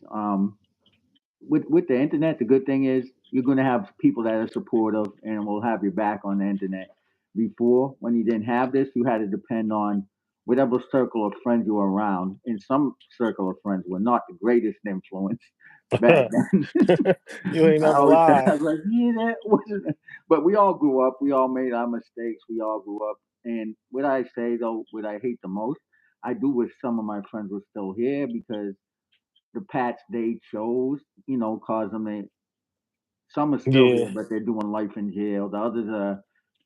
with the internet, the good thing is you're going to have people that are supportive and will have your back on the internet. Before, when you didn't have this, you had to depend on whatever circle of friends you were around. And some circle of friends were not the greatest influence back then. You ain't I never always said, I lie. was like, yeah, that wasn't. But we all grew up. We all made our mistakes. We all grew up. And what I say though, what I hate the most, I do wish some of my friends were still here because the paths they chose, caused them to. Some are still here, Yeah, but they're doing life in jail. The others are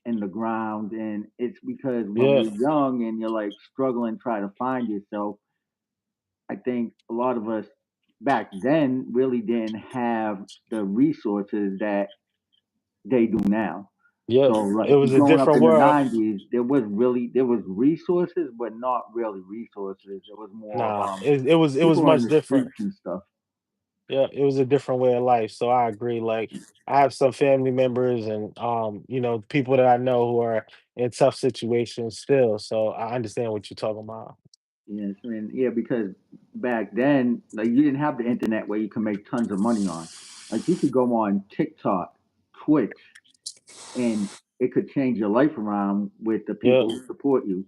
in the ground, and it's because when yeah, we're young and you're like struggling, trying to find yourself. I think a lot of us back then really didn't have the resources that they do now. yeah. So like It was a growing up different in the world. '90s, there was resources, but not really resources. It was more of Nah, it was people on much the different. streets and stuff. Yeah, it was a different way of life. So I agree. Like I have some family members and people that I know who are in tough situations still. So I understand what you're talking about. Yes, and yeah, because back then, like you didn't have the internet where you can make tons of money on. Like you could go on TikTok, Twitch, and it could change your life around with the Yeah. people who support you.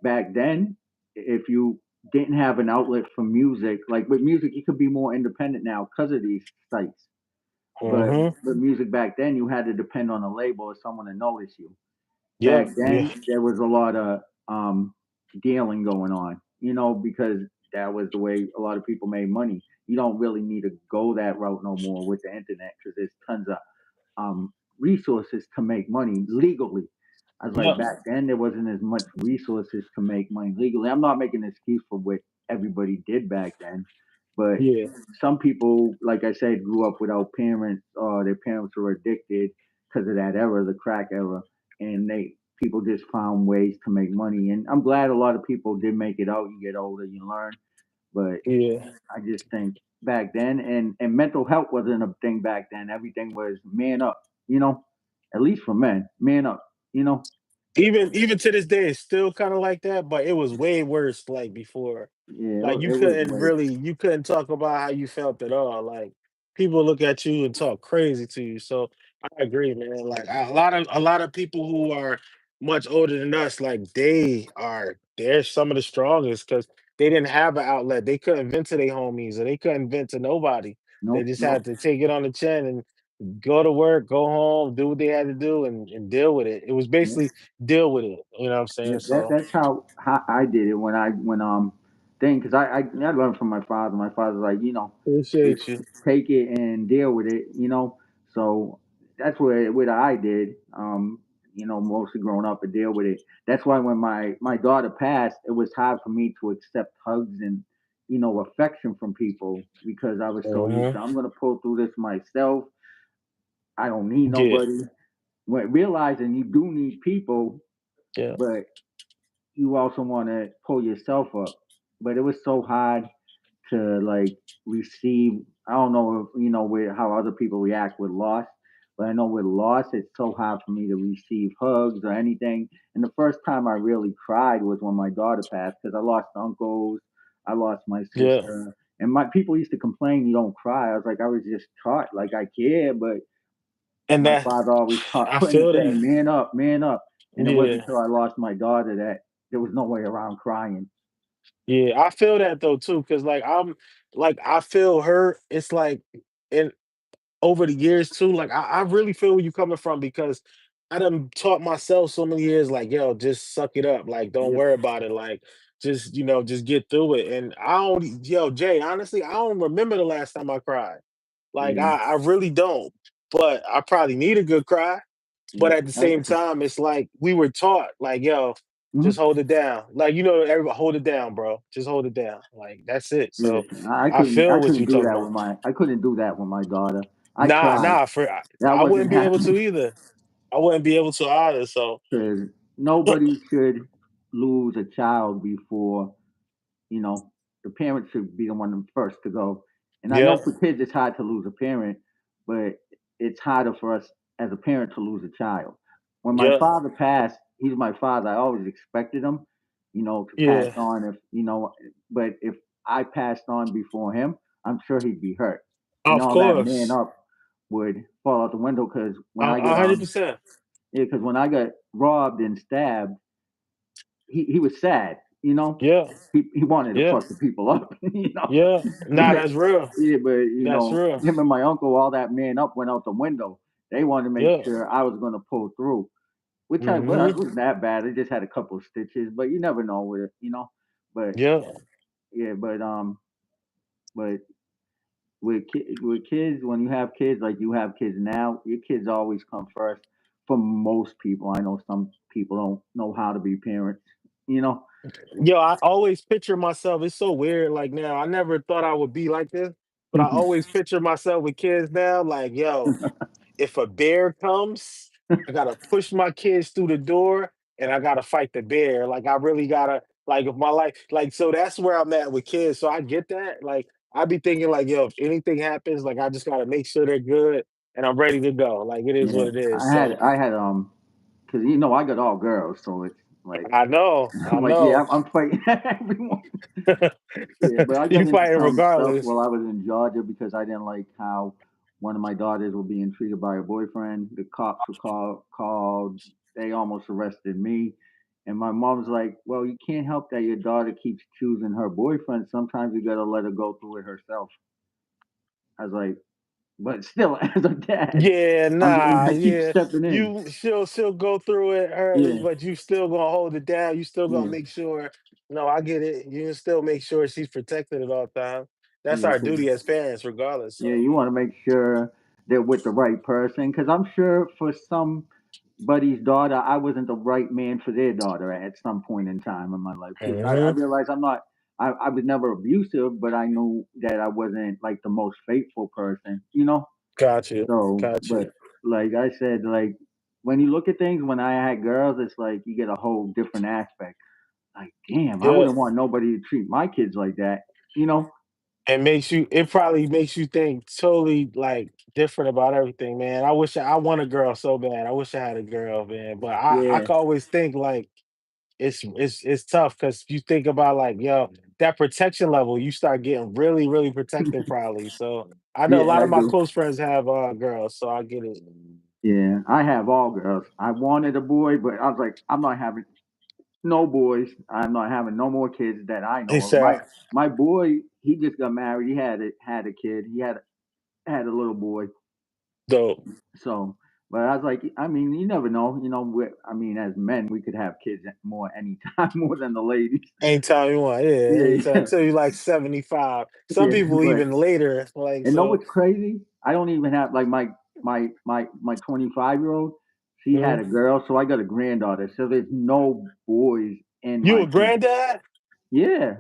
Back then, if you didn't have an outlet for music, like with music, you could be more independent now because of these sites. But Hmm. with music back then, you had to depend on a label or someone to notice you. Yeah. Back Yeah. then there was a lot of dealing going on, because that was the way a lot of people made money. You don't really need to go that route no more with the internet because there's tons of resources to make money legally. I was like, Yeah. back then there wasn't as much resources to make money legally. I'm not making an excuse for what everybody did back then, but Yeah. some people, like I said, grew up without parents, or their parents were addicted because of that era, the crack era, and they people just found ways to make money. And I'm glad a lot of people did make it out. You get older, you learn, but Yeah. I just think back then, and mental health wasn't a thing back then. Everything was man up, you know. At least for men, man up, you know. Even to this day, it's still kind of like that, but it was way worse like before. Yeah, Like it was like, you couldn't talk about how you felt at all. Like people look at you and talk crazy to you. So I agree, man. Like a lot of people who are much older than us, like they're some of the strongest because they didn't have an outlet. They couldn't vent to their homies or they couldn't vent to nobody. They nope, just nope. had to take it on the chin and go to work, go home, do what they had to do, and deal with it. It was basically deal with it. You know what I'm Yeah, saying? So that's how I did it when thing because I learned from my father. My father's like, just appreciate you. take it and deal with it. So that's what I did. Mostly growing up and deal with it. That's why when my daughter passed, it was hard for me to accept hugs and affection from people because I was so used Mhm. to I'm gonna pull through this myself. I don't need Yeah, nobody. When realizing you do need people, yeah, but you also want to pull yourself up. But it was so hard to like receive. I don't know if with how other people react with loss, but I know with loss, it's so hard for me to receive hugs or anything. And the first time I really cried was when my daughter passed because I lost uncles, I lost my yeah. sister, and my people used to complain you don't cry. I was like, I was just taught like I care, but And my that father always taught I plain feel thing, that. man up, man up. And it wasn't Yeah, until I lost my daughter that there was no way around crying. yeah. I feel that though too, because like I feel her. It's like and over the years too, like I really feel where you coming from because I done taught myself so many years, like, yo, just suck it up. Like, don't Yeah. worry about it. Like, just, just get through it. And I don't, yo, Jay, honestly, I don't remember the last time I cried. Like, Yeah. I really don't. But I probably need a good cry. But Yep. at the same time, it's like we were taught, like, yo, just Mhm. hold it down. Like, everybody hold it down, bro. Just hold it down. Like, that's it. Yeah. So I I couldn't I feel what couldn't you do talking that about. with I couldn't do that with my daughter. I Nah, tried. nah, That I wouldn't wasn't be able happening to either. I wouldn't be able to either. So because nobody should lose a child before you know, the parents should be the one first to go. And I know yeah, for kids it's hard to lose a parent, but it's harder for us as a parent to lose a child. When my yeah, father passed, he's my father. I always expected him, to pass yeah. on but if I passed on before him, I'm sure he'd be hurt. And Of all that man course. up would fall out the window because when I get 100%. yeah, because when I got robbed and stabbed, he was sad, Yeah, he wanted to yeah, fuck the people up, yeah. Nah, but that's real. yeah, but That's real. him and my uncle, all that man up went out the window. They wanted to make Yeah. sure I was gonna pull through, which I was. Hmm. It wasn't that bad. I just had a couple of stitches, but you never know with it. But Yeah. yeah, but with kids, when you have kids like you have kids now, your kids always come first. For most people, I know some people don't know how to be parents. You know. Yo, I always picture myself. It's so weird. Like now, I never thought I would be like this, but I always picture myself with kids now. Like, yo, if a bear comes, I gotta push my kids through the door and I gotta fight the bear. Like I really gotta like if my life like so that's where I'm at with kids. So I get that. Like I be thinking like, yo, if anything happens, like I just gotta make sure they're good and I'm ready to go. Like it is Yeah, what it is. I had So I had because I got all girls, so it's like I I'm like, yeah, know. I'm fighting everyone. Yeah, but I got You into fighting some stuff regardless. while I was in Georgia because I didn't like how one of my daughters were being treated by her boyfriend. The cops were called. They almost arrested me. And my mom's like, well, you can't help that your daughter keeps choosing her boyfriend. Sometimes you got to let her go through it herself. I was like, but still, as a dad, Yeah, and nah, I keep yeah. stepping in. She'll go through it, her, Yeah, but you still gonna hold it down. You still gonna yeah, make sure. No, I get it. You can still make sure she's protected at all times. That's yeah. our 'Cause duty as parents, regardless. yeah, So you want to make sure they're with the right person because I'm sure for somebody's daughter, I wasn't the right man for their daughter at some point in time in my life because I hmm. realized I'm not. I was never abusive, but I knew that I wasn't like the most faithful person. Got you, So, got you. but like I said, like when you look at things, when I had girls, it's like you get a whole different aspect. Like, damn, I Yeah, wouldn't want nobody to treat my kids like that. You know? it probably makes you think totally like different about everything, man. I want a girl so bad. I wish I had a girl, man. But I Yeah, can always think like it's tough because you think about like, yo, that protection level, you start getting really, really protected probably. So I know a yeah, lot I of my do. close friends have girls, so I get it. Yeah, I have all girls. I wanted a boy, but I was like, I'm not having no boys. I'm not having no more kids that I He know of. My said, my boy, he just got married. He had a kid. He had a little boy. dope. So, but I was like, I mean, you never know. You know, I mean, as men, we could have kids more anytime more than the ladies. Anytime you want, yeah, Yeah, anytime yeah, until you like 75. Some yeah. people But even later, like and know so. what's crazy? I don't even have like my 25-year-old. She had Mhm. a girl, so I got a granddaughter. So there's no boys in You my a family. granddad? Yeah,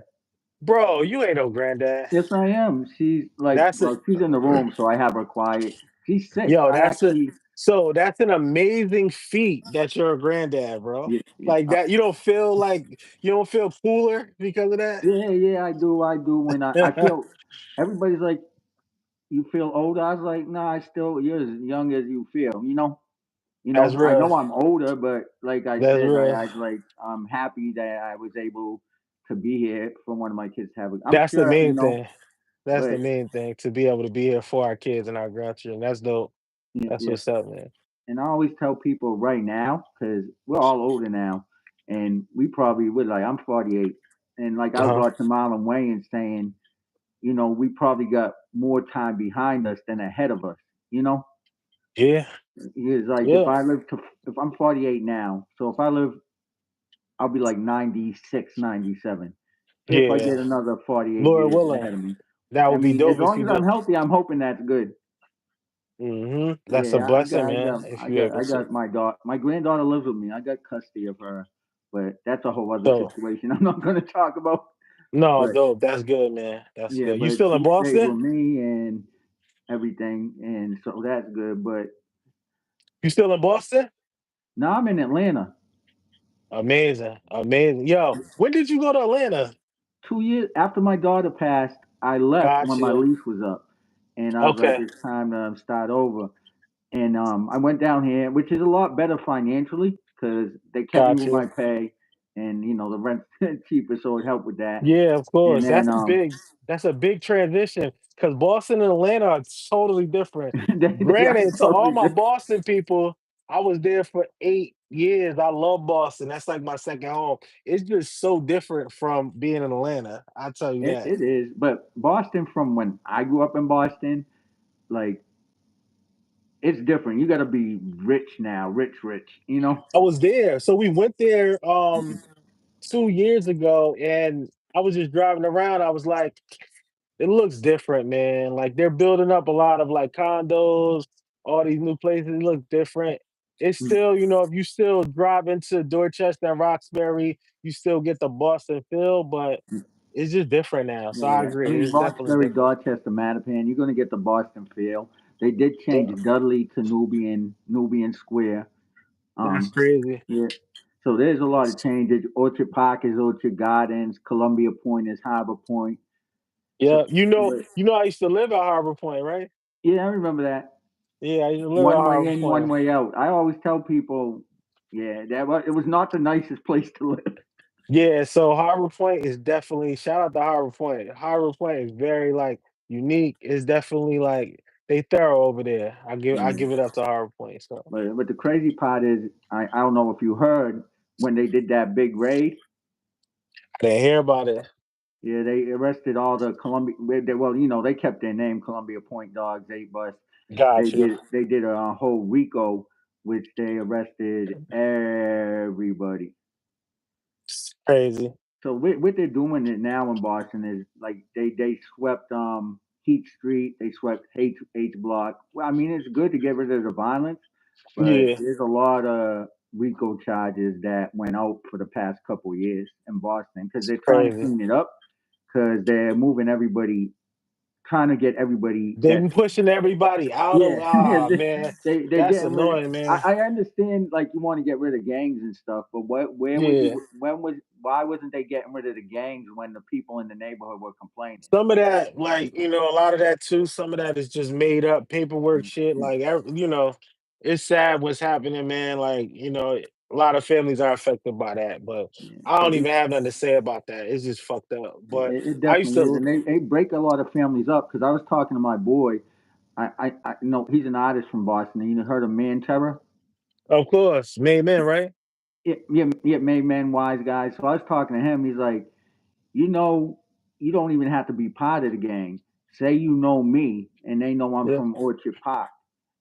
Bro, you ain't no granddad. yes, I am. She's like, That's it. well, she's in the room, so I have her quiet. She's six. Yo, I actually, that's an amazing feat that you're a granddad, bro. yeah, Like that, you don't feel cooler because of that. yeah, yeah, I do. When I feel, everybody's like, you feel older. I was like, nah, I still, you're as young as you feel. That's I real. know I'm older, but like I That's said, real. I like, I'm happy that I was able to be here for one of my kids to have. I'm That's the sure, main thing. That's the but main thing to be able to be here for our kids and our grandchildren. That's dope. yeah, That's yeah. what's up, man. And I always tell people right now, because we're all older now, and we probably would like, I'm 48, and like I was Uh-huh. watching Marlon Wayans saying, we probably got more time behind us than ahead of us. You know, Yeah. it's like Yeah. if I'm 48 now, so if I live, I'll be like 96, 97. If I Yeah. get another 48 Lord years willing. ahead of me. That I would be mean, as dope if long you as I'm do. healthy, I'm hoping that's good. That's a Yeah, blessing, man, if you able I to. got my daughter. My granddaughter lives with me. I got custody of her, but that's a whole other So situation. I'm not going to talk about. no, But dope. That's good, man. That's yeah, good. You but still in she stays Boston? with me and everything, and so that's good. But You still in Boston? now I'm in Atlanta. Amazing. Amazing. Yo, when did you go to Atlanta? 2 years after my daughter passed, I left when my Gotcha. lease was up, and I was like, Okay. it's time to start over. And I went down here, which is a lot better financially because they kept me with Gotcha. my pay, and the rent's cheaper, so it helped with that. Yeah, of And course. then That's a big transition because Boston and Atlanta are totally different. they are Granted, to all totally my different. Boston people, I was there for 8 years. I love Boston. That's like my second home. It's just so different from being in Atlanta. I tell you that. It is, but Boston from when I grew up in Boston, like it's different. You got to be rich now, rich, rich. I was there. So we went there 2 years ago and I was just driving around. I was like, it looks different, man. Like they're building up a lot of like condos, all these new places look different. It's still, if you still drive into Dorchester and Roxbury, you still get the Boston feel, but it's just different now. So I Yeah, I agree. mean It's definitely Roxbury, different. Dorchester, Mattapan. You're gonna get the Boston feel. They did Yeah, change Dudley to Nubian Square. that's Um, crazy. yeah. So there's a lot of changes. Orchard Park is Orchard Gardens. Columbia Point is Harbor Point. Yeah, So, but I used to live at Harbor Point, right? yeah, I remember that. Yeah, I used to live at One way Harbor in, one Point. way out. I always tell people, yeah, it was not the nicest place to live. Yeah, so Harbor Point is definitely shout out to Harbor Point. Harbor Point is very like unique. It's definitely like they thorough over there. I Yeah. give it up to Harbor Point. So But the crazy part is, I don't know if you heard when they did that big raid. I didn't hear about it. Yeah, they arrested all the Columbia. Well, they kept their name Columbia Point Dogs 8 Bus. Got you. They did a whole RICO, which they arrested everybody. It's crazy. So what they're doing it now in Boston is like they swept Heat Street, they swept H Block. Well, I mean it's good to get rid of the violence, but Yeah, there's a lot of RICO charges that went out for the past couple years in Boston because it's they're trying to crazy. clean it up because they're moving everybody trying to get everybody They that be pushing everybody out of yeah, yeah, man. they're That's getting rid. annoying, man. I understand like you want to get rid of gangs and stuff, but where was Yeah. you when was why wasn't they getting rid of the gangs when the people in the neighborhood were complaining? Some of that, like, a lot of that too, some of that is just made up paperwork Mm, shit. mm, Like, it's sad what's happening, man. Like, a lot of families are affected by that, but yeah, I don't it, even have nothing to say about that. It's just fucked up. But it I used definitely is, to, and they break a lot of families up. Because I was talking to my boy, I know he's an artist from Boston. You heard of Man Terror? of course, made men, right? Yeah, yeah, yeah, made man wise guy. So I was talking to him. He's like, you know, you don't even have to be part of the gang. Say you know me and they know I'm Yeah, from Orchard Park.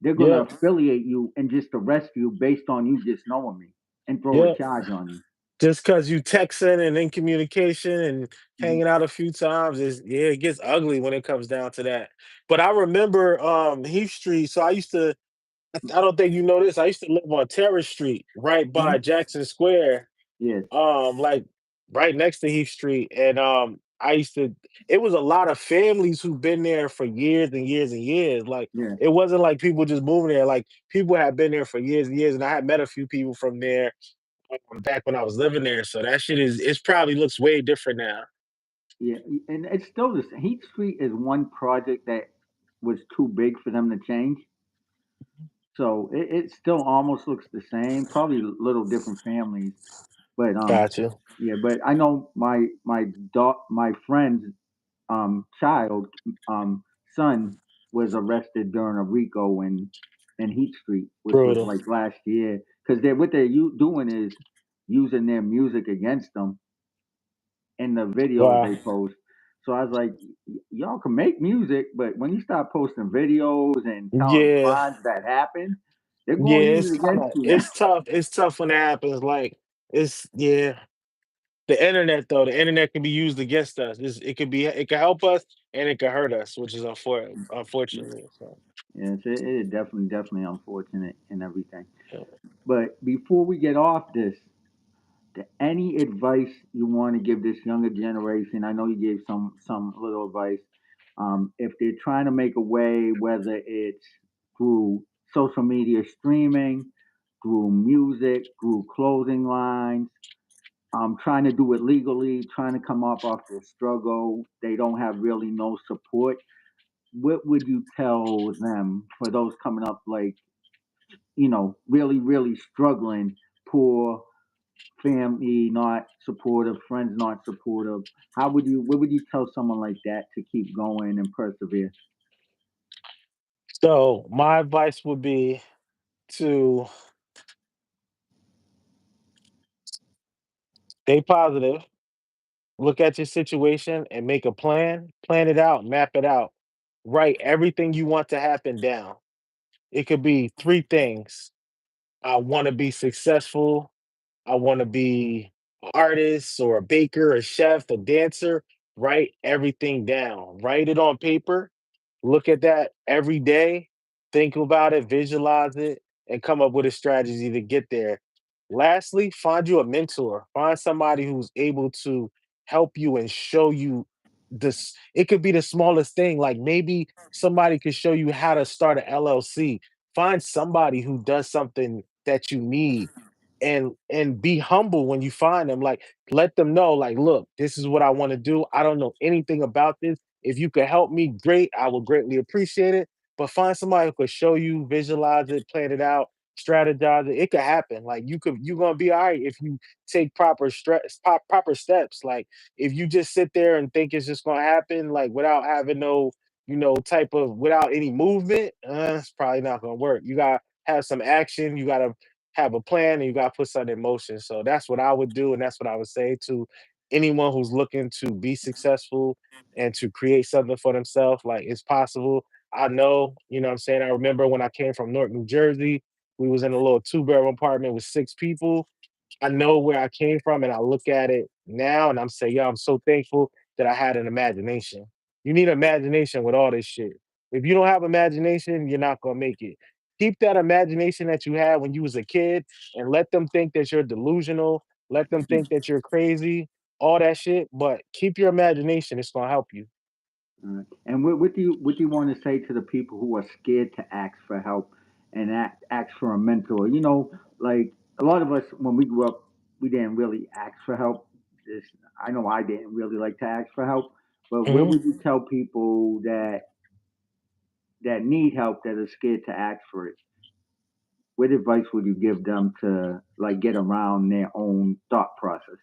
They're gonna yeah, affiliate you and just arrest you based on you just knowing me and throw a yeah. charge on you. Just cause you texting and in communication and Mhm. hanging out a few times is yeah, it gets ugly when it comes down to that. But I remember Heath Street. So I don't think you know this. I used to live on Terrace Street, right by Mhm. Jackson Square, Yes, like right next to Heath Street. And it was a lot of families who've been there for years and years and years. Like yeah, it wasn't like people just moving there. Like people had been there for years and years. And I had met a few people from there back when I was living there. So that shit it's probably looks way different now. yeah, and it's still the same. Heat Street is one project that was too big for them to change. So it still almost looks the same, probably little different families, but Gotcha. yeah. But I know my friend's child son was arrested during a RICO in Heat Street, which was Brutal. like last year, because what they're doing is using their music against them in the videos Wow. they post. So I was like, y'all can make music, but when you start posting videos and telling Yeah. crimes that happen, they're Yeah, going to use it's it kind against of you now. it's tough. It's tough when it happens. Like it's yeah. The internet though, the internet can be used against us. It can help us and it can hurt us, which is unfortunately. So Yes, it is definitely unfortunate and everything. yeah. But before we get off this, any advice you want to give this younger generation? I know you gave some little advice. If they're trying to make a way, whether it's through social media streaming, through music, through clothing lines, trying to do it legally, trying to come up off their struggle, they don't have really no support. What would you tell them for those coming up, like really struggling, poor, family not supportive, friends not supportive? What would you tell someone like that to keep going and persevere? So my advice would be to stay positive, look at your situation and make a plan it out, map it out, write everything you want to happen down. It could be three things. I want to be successful. I want to be an artist or a baker, a chef, a dancer. Write everything down. Write it on paper. Look at that every day. Think about it, visualize it, and come up with a strategy to get there. Lastly, find you a mentor. Find somebody who's able to help you and show you this. It could be the smallest thing. Like maybe somebody could show you how to start an LLC. Find somebody who does something that you need and be humble when you find them. Like let them know, like, look, this is what I want to do. I don't know anything about this. If you could help me, great. I will greatly appreciate it. But find somebody who could show you, visualize it, plan it out, strategize it. It could happen. Like you're gonna be all right if you take proper steps. Like if you just sit there and think it's just gonna happen, like without having no, type of without any movement, it's probably not gonna work. You gotta have some action. You gotta have a plan and you got to put something in motion. So that's what I would do. And that's what I would say to anyone who's looking to be successful and to create something for themselves. Like it's possible. I know, what I'm saying? I remember when I came from Newark, New Jersey, we was in a little two-bedroom apartment with six people. I know where I came from and I look at it now and I'm saying, yo, I'm so thankful that I had an imagination. You need imagination with all this shit. If you don't have imagination, you're not gonna make it. Keep that imagination that you had when you was a kid and let them think that you're delusional, let them think that you're crazy, all that shit. But keep your imagination, it's gonna help you. And what do you want to say to the people who are scared to ask for help and ask for a mentor? Like a lot of us when we grew up, we didn't really ask for help. This, I know I didn't really like to ask for help, but what Mhm. would you tell people that need help that are scared to ask for it? What advice would you give them to like get around their own thought process?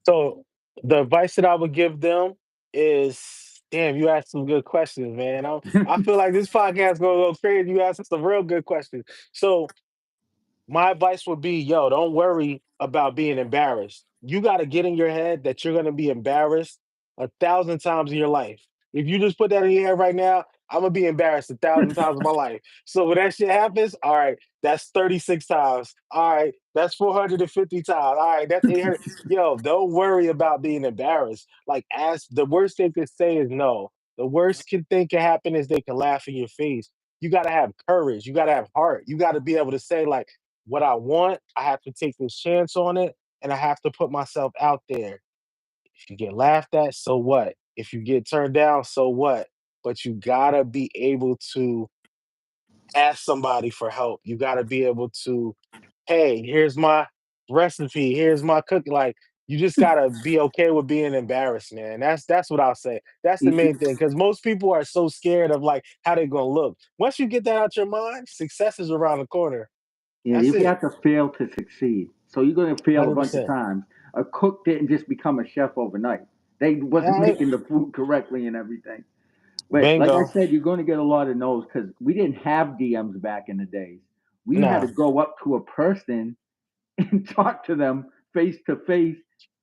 So the advice that I would give them is, damn, you asked some good questions, man. I feel like this podcast gonna go crazy. You asked some real good questions. So my advice would be, yo, don't worry about being embarrassed. You got to get in your head that you're going to be embarrassed 1,000 times in your life. If you just put that in your head right now, I'm gonna be embarrassed 1,000 times in my life. So when that shit happens, all right, that's 36 times. All right, that's 450 times. All right, that's 800. Yo, don't worry about being embarrassed. Like, as the worst they could say is no. The worst thing can happen is they can laugh in your face. You got to have courage. You got to have heart. You got to be able to say, like, what I want, I have to take this chance on it, and I have to put myself out there. If you get laughed at, so what? If you get turned down, so what? But you gotta be able to ask somebody for help. You gotta be able to, hey, here's my recipe, here's my cookie. Like, you just gotta be okay with being embarrassed, man. That's what I'll say. That's the main thing. Cause most people are so scared of like how they're gonna look. Once you get that out your mind, success is around the corner. Yeah, That's you it. have to fail to succeed. So you're going to fail a bunch of 100%. times. A cook didn't just become a chef overnight. They wasn't Alright, making the food correctly and everything. But like I bingo. said, you're going to get a lot of no's because we didn't have DMs back in the days. We had to Nah. go up to a person and talk to them face to face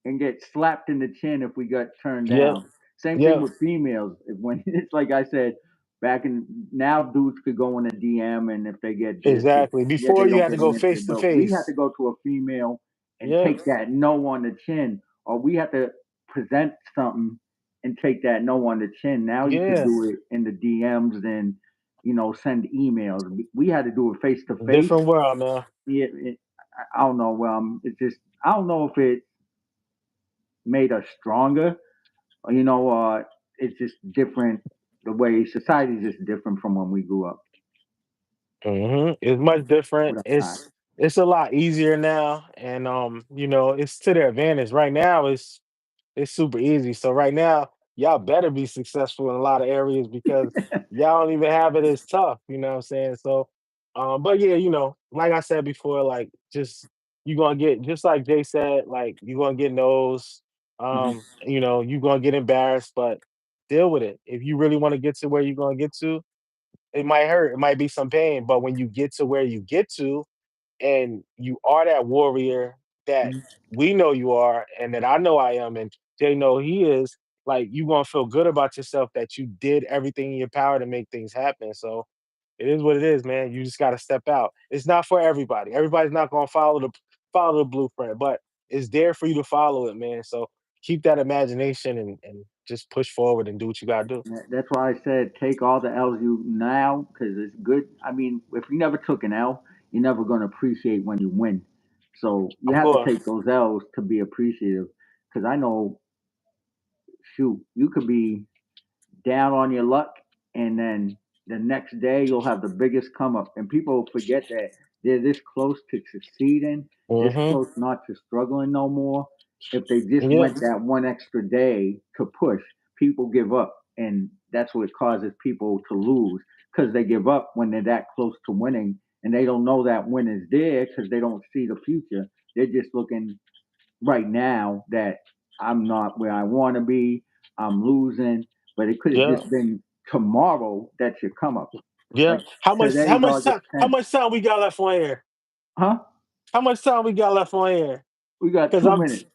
and get slapped in the chin if we got turned Yep. down. Same thing Yep. with females. When it's like I said, back in now, dudes could go in a DM and if they get this, Exactly. yeah, Before they you don't had to get go answered. face to But we had to face. go to a female and Yep. take that no on the chin, or we had to present something and take that no on the chin. Now you could Yeah. do it in the DMs and send emails. We had to do it face to face. Different world, man. Yeah, I don't know. It's just I don't know if it made us stronger. It's just different. The way society is just different from when we grew up It's much different. with our time. It's a lot easier now, and it's to their advantage. Right now, it's super easy. So right now, y'all better be successful in a lot of areas because y'all don't even have it as tough. You know what I'm saying? So, but yeah, like I said before, like just you gonna get just like Jay said, like you gonna get no's. Mhm. You gonna get embarrassed, but deal with it. If you really want to get to where you're gonna get to, it might hurt. It might be some pain, but when you get to where you get to, and you are that warrior that Mhm. we know you are, and that I know I am, and they know he is, like you gonna feel good about yourself that you did everything in your power to make things happen. So it is what it is, man. You just gotta step out. It's not for everybody. Everybody's not gonna follow the blueprint, but it's there for you to follow it, man. So keep that imagination and just push forward and do what you gotta do. That's why I said take all the L's you now because it's good. I mean, if you never took an L, you're never going to appreciate when you win. So you Of have to course. take those L's to be appreciative. Because I know, shoot, you could be down on your luck, and then the next day you'll have the biggest come up. And people forget that they're this close to succeeding, this Hmm. close not to struggling no more. If they just Yeah. went that one extra day to push, people give up. And that's what causes people to lose because they give up when they're that close to winning and they don't know that win is there because they don't see the future. They're just looking right now that I'm not where I want to be. I'm losing, but it could have Yeah. just been tomorrow that should come up. Yeah. Like How much how today's much August time how 10th. much time we got left on air? Huh? How much time we got left on air? We got Because 2 minutes.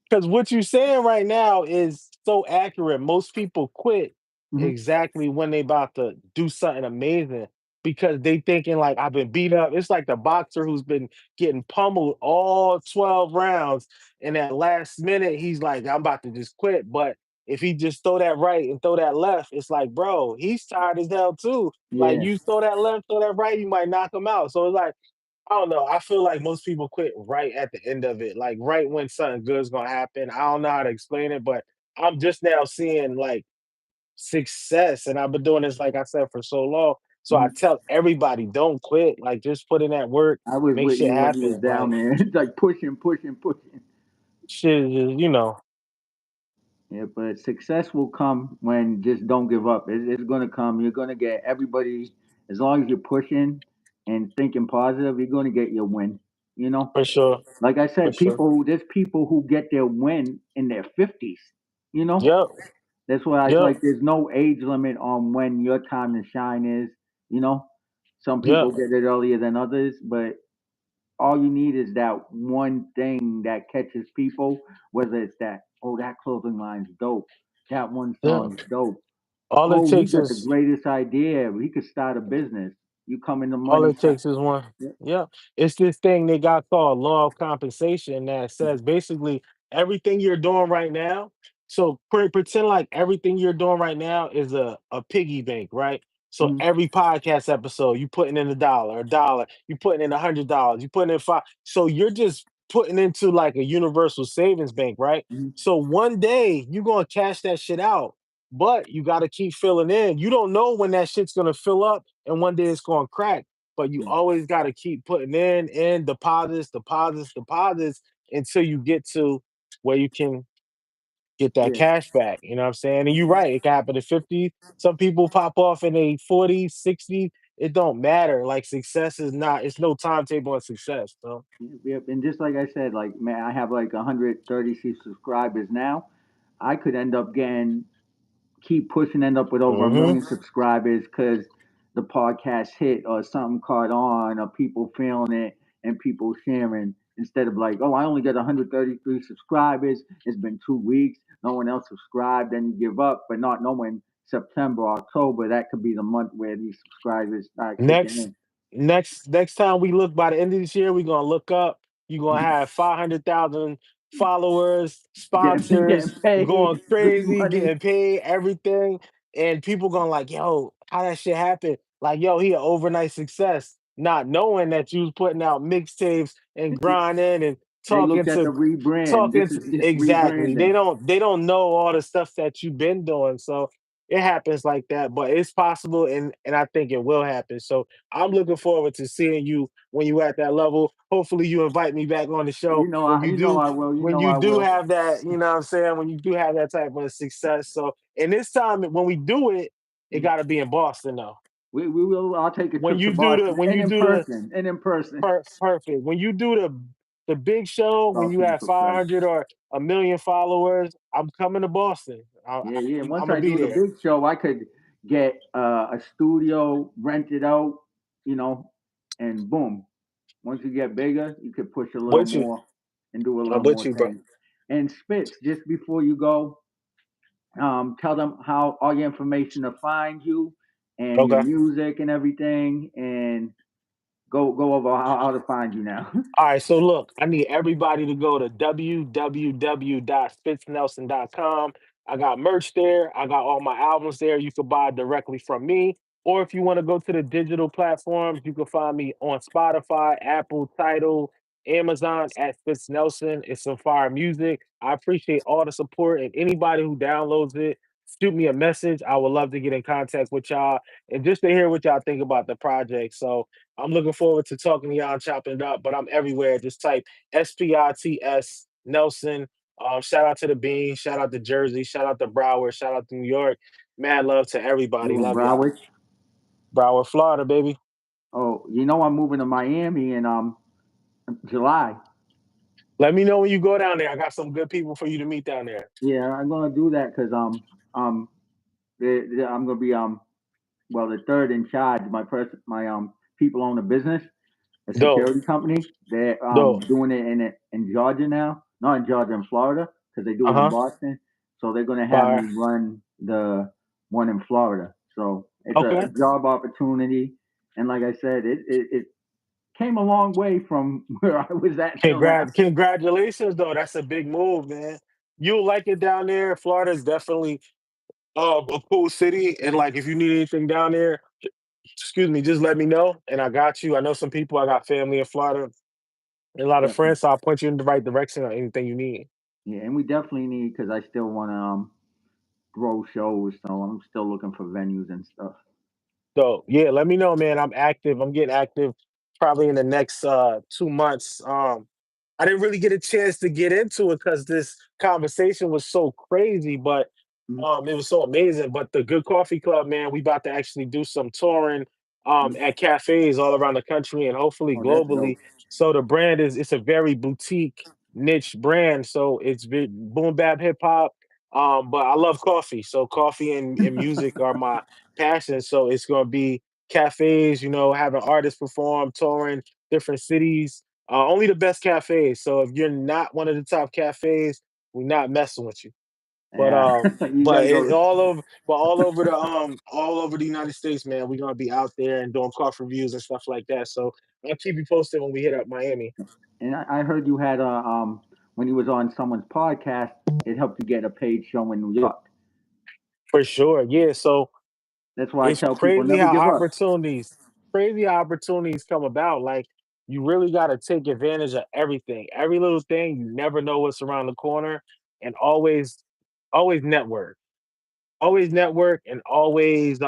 because what you're saying right now is so accurate. Most people quit Hmm. exactly when they about to do something amazing because they thinking like I've been beat up. It's like the boxer who's been getting pummeled all 12 rounds, and at last minute he's like, I'm about to just quit. But if he just throw that right and throw that left, it's like, bro, he's tired as hell too. Like Yeah. you throw that left, throw that right, you might knock him out. So it's like I don't know. I feel like most people quit right at the end of it, like right when something good's gonna happen. I don't know how to explain it, but I'm just now seeing like success. And I've been doing this, like I said, for so long. So I Mhm. tell everybody, don't quit. Like just put in that work, I was make with shit you when you was happen. down Like there. It's like pushing, pushing, pushing. shit is just, Yeah, but success will come when just don't give up. It's gonna come. You're gonna get everybody as long as you're pushing and thinking positive. You're gonna get your win. You know, for sure. like I For said, sure. there's people who get their win in their 50s. You know, Yep. that's why I Yep. like. There's no age limit on when your time to shine is. You know, some Yep. people get it earlier than others, but all you need is that one thing that catches people, whether it's that, oh, that clothing line's dope, that one Yeah. song's dope. All it Oh, he takes got the is greatest idea. He could start a business. You come in the All money it shot. takes is one. Yeah. Yeah. It's this thing they got called law of compensation that says basically everything you're doing right now. So pretend like everything you're doing right now is a piggy bank, right? So Mhm, every podcast episode, you putting in a dollar, you putting in $100, you putting in five. So you're just putting into like a universal savings bank, right? mhm, So one day you're gonna cash that shit out, but you got to keep filling in. You don't know when that shit's gonna fill up and one day it's gonna crack, but you mhm. always got to keep putting in deposits, deposits, deposits until you get to where you can get that Yeah, cash back. You know what I'm saying? And you're right, it can happen at 50. Some people pop off in a 40, 60. It don't matter. Like success is not, it's no timetable on success. So yep, yep. And just like I said, like man, I have like 136 subscribers now. I could end up getting keep pushing, end up with over a hmm million subscribers because the podcast hit or something caught on or people feeling it and people sharing instead of like, oh, I only got 133 subscribers. It's been 2 weeks. No one else subscribed. Then you give up, but not knowing September, October, that could be the month where these subscribers start next kicking next time we look by the end of this year, we're gonna look up. You're gonna in. have 500,000 followers, Getting sponsors, paid, going good crazy, money. getting paid, everything, and people going like, "Yo, how that shit happen?" Like, "Yo, he an overnight success," not knowing that you was putting out mixtapes and grinding and They talking looked at the to rebrand. talking This to is just exactly. rebranding. They don't know all the stuff that you've been doing. So it happens like that, but it's possible and I think it will happen. So I'm looking forward to seeing you when you at that level. Hopefully you invite me back on the show You know I will. You when know you I do will. have that, you know what I'm saying, when you do have that type of success. So and this time when we do it, it gotta be in Boston though. We will. I'll take a trip to Boston When and you in do the person and in person. Perfect. When you do the big show, when you Boston have for Christ. 500 or a million followers, I'm coming to Boston. Yeah, yeah. I'm Once gonna I be do the there. big show, I could get a studio rented out, you know, and boom. Once you get bigger, you could push a little With you. more and do a I'm little with more you, bro. things. And Spitz, just before you go, tell them how all your information to find you and your Okay. music and everything, and go over how to find you now. All right, so look, I need everybody to go to www.fitznelson.com. I got merch there. I got all my albums there. You can buy directly from me. Or if you want to go to the digital platforms, you can find me on Spotify, Apple, Tidal, Amazon at Fitz Nelson. It's some fire music. I appreciate all the support and anybody who downloads it. Shoot me a message. I would love to get in contact with y'all and just to hear what y'all think about the project. So I'm looking forward to talking to y'all and chopping it up, but I'm everywhere. Just type SPITS Nelson. Shout out to the Bean, shout out to Jersey, shout out to Broward, shout out to New York. Mad love to everybody. You in Love y'all. Broward? Broward, Florida, baby. Oh, you know I'm moving to Miami in July. Let me know when you go down there. I got some good people for you to meet down there. Yeah, I'm gonna do that because um I'm gonna be well the third in charge. My people own a business, a Dope, security company. They're dope. doing it in Georgia now, not in Georgia, in Florida, because they do Uh it in huh. Boston. So they're gonna have Fire. me run the one in Florida. So it's a Okay. job opportunity, and like I said, it came a long way from where I was at till now. Congratulations, though. That's a big move, man. You'll like it down there. Florida is definitely a cool city. And like, if you need anything down there, excuse me, just let me know and I got you. I know some people, I got family in Florida and a lot of Definitely. friends, so I'll point you in the right direction on anything you need. Yeah, and we definitely need because I still want to throw shows, so I'm still looking for venues and stuff. So yeah, let me know, man. I'm active. I'm getting active probably in the next 2 months. I didn't really get a chance to get into it because this conversation was so crazy, but Mm, it was so amazing. But the Good Coffee Club, man, we about to actually do some touring mm. at cafes all around the country and hopefully Oh, that's globally. dope. So the brand is it's a very boutique niche brand. So it's boom bap hip hop. But I love coffee. So coffee and music are my passion. So it's gonna be cafes, having artists perform, touring different cities. Only the best cafes. So if you're not one of the top cafes, we're not messing with you. But Yeah, you gotta go. all over the United States, man. We're gonna be out there and doing coffee reviews and stuff like that. So I'll keep you posted when we hit up Miami. And I heard you had a when you was on someone's podcast, it helped you get a paid show in New York. For sure. Yeah. So That's why I it's tell people crazy never how give up. opportunities come about. Like you really got to take advantage of everything, every little thing. You never know what's around the corner, and always network and always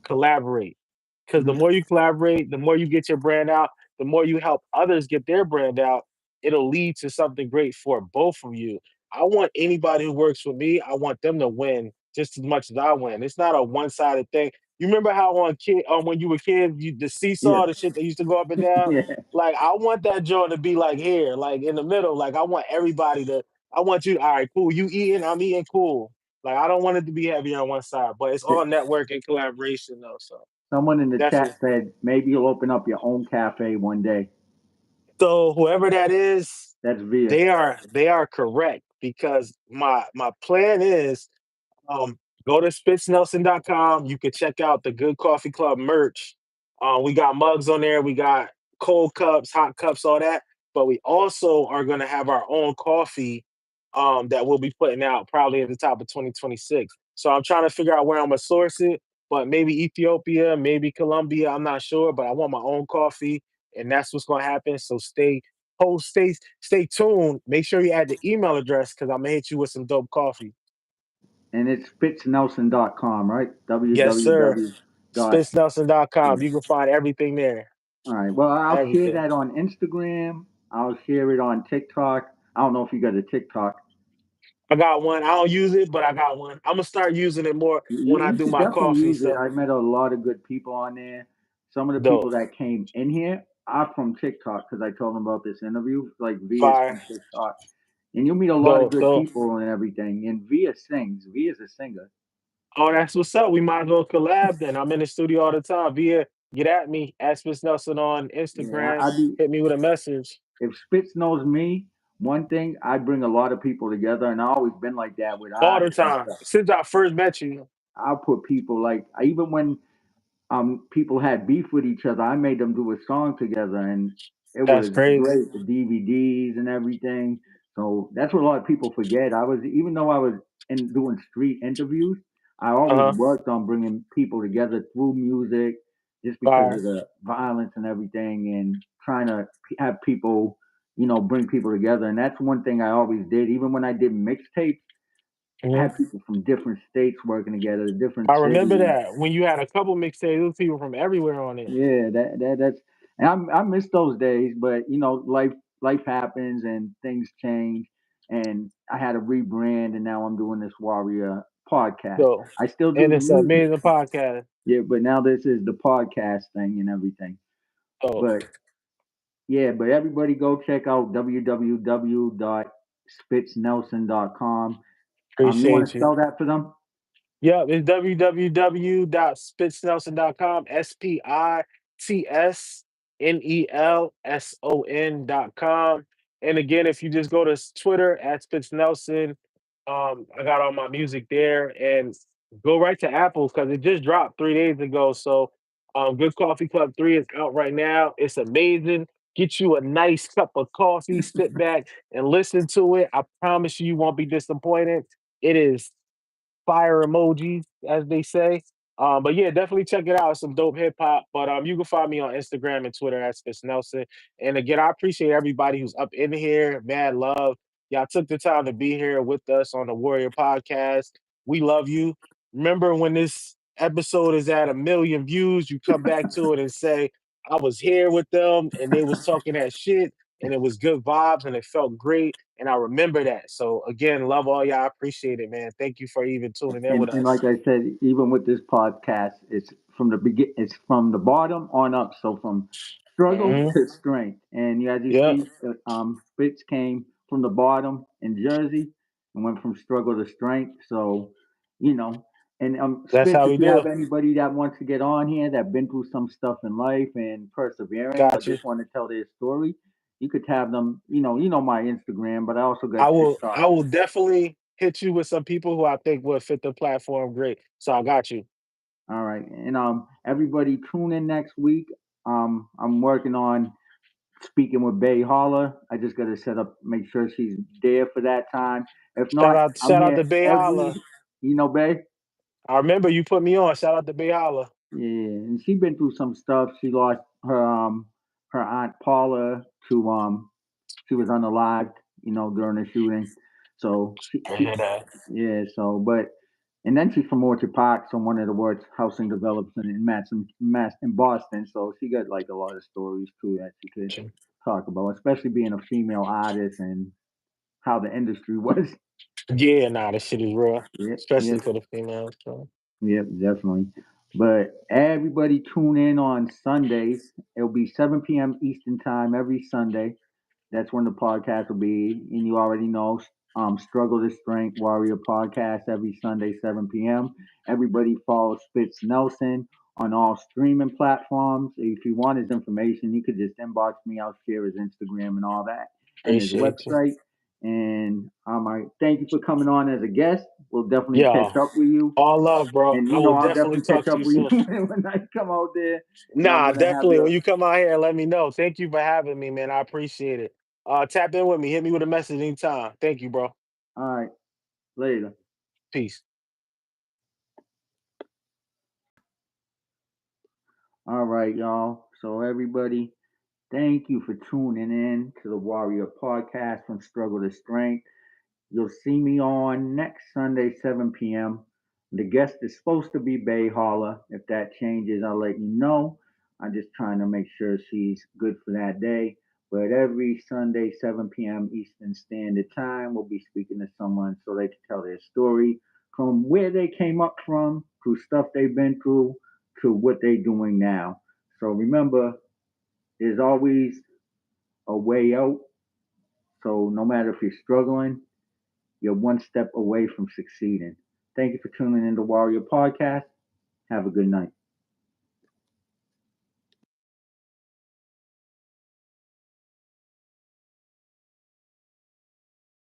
collaborate, because the Mhm. more you collaborate, the more you get your brand out, the more you help others get their brand out, it'll lead to something great for both of you. I want anybody who works with me, I want them to win just as much as I win. It's not a one-sided thing. You remember how when you were kids, the Yeah, seesaw, the shit that used to go up and down. yeah. Like I want that joint to be like here, like in the middle. Like I want everybody to. I want you. All right, cool. You eating? I'm eating. Cool. Like I don't want it to be heavy on one side, but it's all network and collaboration though. So Someone in the definitely. chat said maybe you'll open up your own cafe one day. So whoever that is, That's Via. they are correct because my plan is Um, go to spitznelson.com. You can check out the Good Coffee Club merch. We got mugs on there. We got cold cups, hot cups, all that. But we also are going to have our own coffee that we'll be putting out probably at the top of 2026. So I'm trying to figure out where I'm going to source it, but maybe Ethiopia, maybe Colombia. I'm not sure, but I want my own coffee, and that's what's going to happen. So stay tuned. Make sure you add the email address because I'm going to hit you with some dope coffee. And it's fitznelson.com, right? Yes, sir. www. dot Spitznelson.com. Yeah. You can find everything there. All right. Well, I'll share Everything. that on Instagram. I'll share it on TikTok. I don't know if you got a TikTok. I got one. I don't use it, but I got one. I'm gonna start using it more when I You do should my definitely coffee use it. stuff. I met a lot of good people on there. Some of the people Dope. that came in here are from TikTok because I told them about this interview. Like Via's Fire. from TikTok, and you'll meet a lot of Dope. good Dope. people and everything. And Via sings. Via's a singer. Oh, that's what's up. We might as well collab then. I'm in the studio all the time. Via, get at me at Spitz Nelson on Yeah, Instagram. I be. Hit me with a message If Spitz knows me, one thing I bring a lot of people together, and I always been like that with all the artists and time stuff. since I first met you. I'll put people like even when people had beef with each other. I made them do a song together, and it That's was crazy. great. The DVDs and everything. So that's what a lot of people forget. I was even though I was in doing street interviews, I Uh always huh. worked on bringing people together through music, just because Fire. of the violence and everything, and trying to have people, bring people together. And that's one thing I always did. Even when I did mixtapes, I Mhm. had people from different states working together, different I remember cities. that when you had a couple mixtapes, there was people from everywhere on it. Yeah, that's and I miss those days, but life happens and things change, and I had to rebrand, and now I'm doing this Warrior podcast. So, I still do and the it's an music, amazing podcast. yeah, but now this is the podcast thing and everything. So, But yeah, but everybody go check out www.spitznelson.com. You want appreciate to you. spell that for them? Yep, it's www.spitsnelson.com, SPITSNELSON.com. And again, if you just go to Twitter at Spitznelson, I got all my music there and go right to Apple because it just dropped 3 days ago. So, Good Coffee Club 3 is out right now. It's amazing. Get you a nice cup of coffee, sit back and listen to it. I promise you, you won't be disappointed. It is fire emojis, as they say. But yeah, definitely check it out. It's some dope hip hop. But you can find me on Instagram and Twitter at Spitz Nelson. And again, I appreciate everybody who's up in here. Mad love. Y'all took the time to be here with us on the Warrior Podcast. We love you. Remember when this episode is at 1 million views, you come back to it and say, I was here with them and they was talking that shit and it was good vibes and it felt great. And I remember that. So again, love all y'all. I appreciate it, man. Thank you for even tuning in with And us. like I said, even with this podcast, it's from the it's from the bottom on up. So from struggle Hmm. to strength. And as you Yeah, see, Spitz came from the bottom in Jersey and went from struggle to strength. So, you know, and that's Spitz, how if we you do have it. anybody that wants to get on here that been through some stuff in life and persevering, but Got you. just want to tell their story, you could have them. You know my Instagram, but I also got I TikTok. will definitely hit you with some people who I think would fit the platform great. So I got you. All right, and everybody tune in next week. I'm working on speaking with Bay Holler. I just got to set up, make sure she's there for that time. If not, I'm Shout out here to Bayala. every, Bay. I remember you put me on. Shout out to Bayala. Yeah, and she been through some stuff. She lost her aunt Paula to she was unalived, during the shooting. So I hear that. yeah, so but and then she's from Orchard Park, so one of the worst housing developments in Mass in Boston. So she got like a lot of stories too that she could talk about, especially being a female artist and how the industry was. Yeah, nah, this shit is real, Yeah, yeah, especially for the females. So. yeah, definitely. But everybody tune in on Sundays. It'll be 7 p.m. Eastern time every Sunday. That's when the podcast will be. And you already know, Struggle to Strength Warrior podcast every Sunday, 7 p.m. Everybody follow Spitz Nelson on all streaming platforms. If you want his information, you could just inbox me. I'll share his Instagram and all that and his Appreciate you. website. And I thank you for coming on as a guest. We'll definitely catch Yo, up with you. all love, bro. And I will I'll definitely definitely talk catch to up you with you soon. when I come out there. And I'm Nah, gonna have definitely. your When you come out here, let me know. Thank you for having me, man. I appreciate it. Tap in with me. Hit me with a message anytime. Thank you, bro. all right later. Peace. All right, y'all. So everybody, thank you for tuning in to the Warrior Podcast from Struggle to Strength. You'll see me on next Sunday, 7 p.m. The guest is supposed to be Bay Holler. If that changes, I'll let you know. I'm just trying to make sure she's good for that day. But every Sunday, 7 p.m. Eastern Standard Time, we'll be speaking to someone so they can tell their story from where they came up from, through stuff they've been through, to what they're doing now. So remember, there's always a way out. So no matter if you're struggling, you're one step away from succeeding. Thank you for tuning in to Warrior Podcast. Have a good night.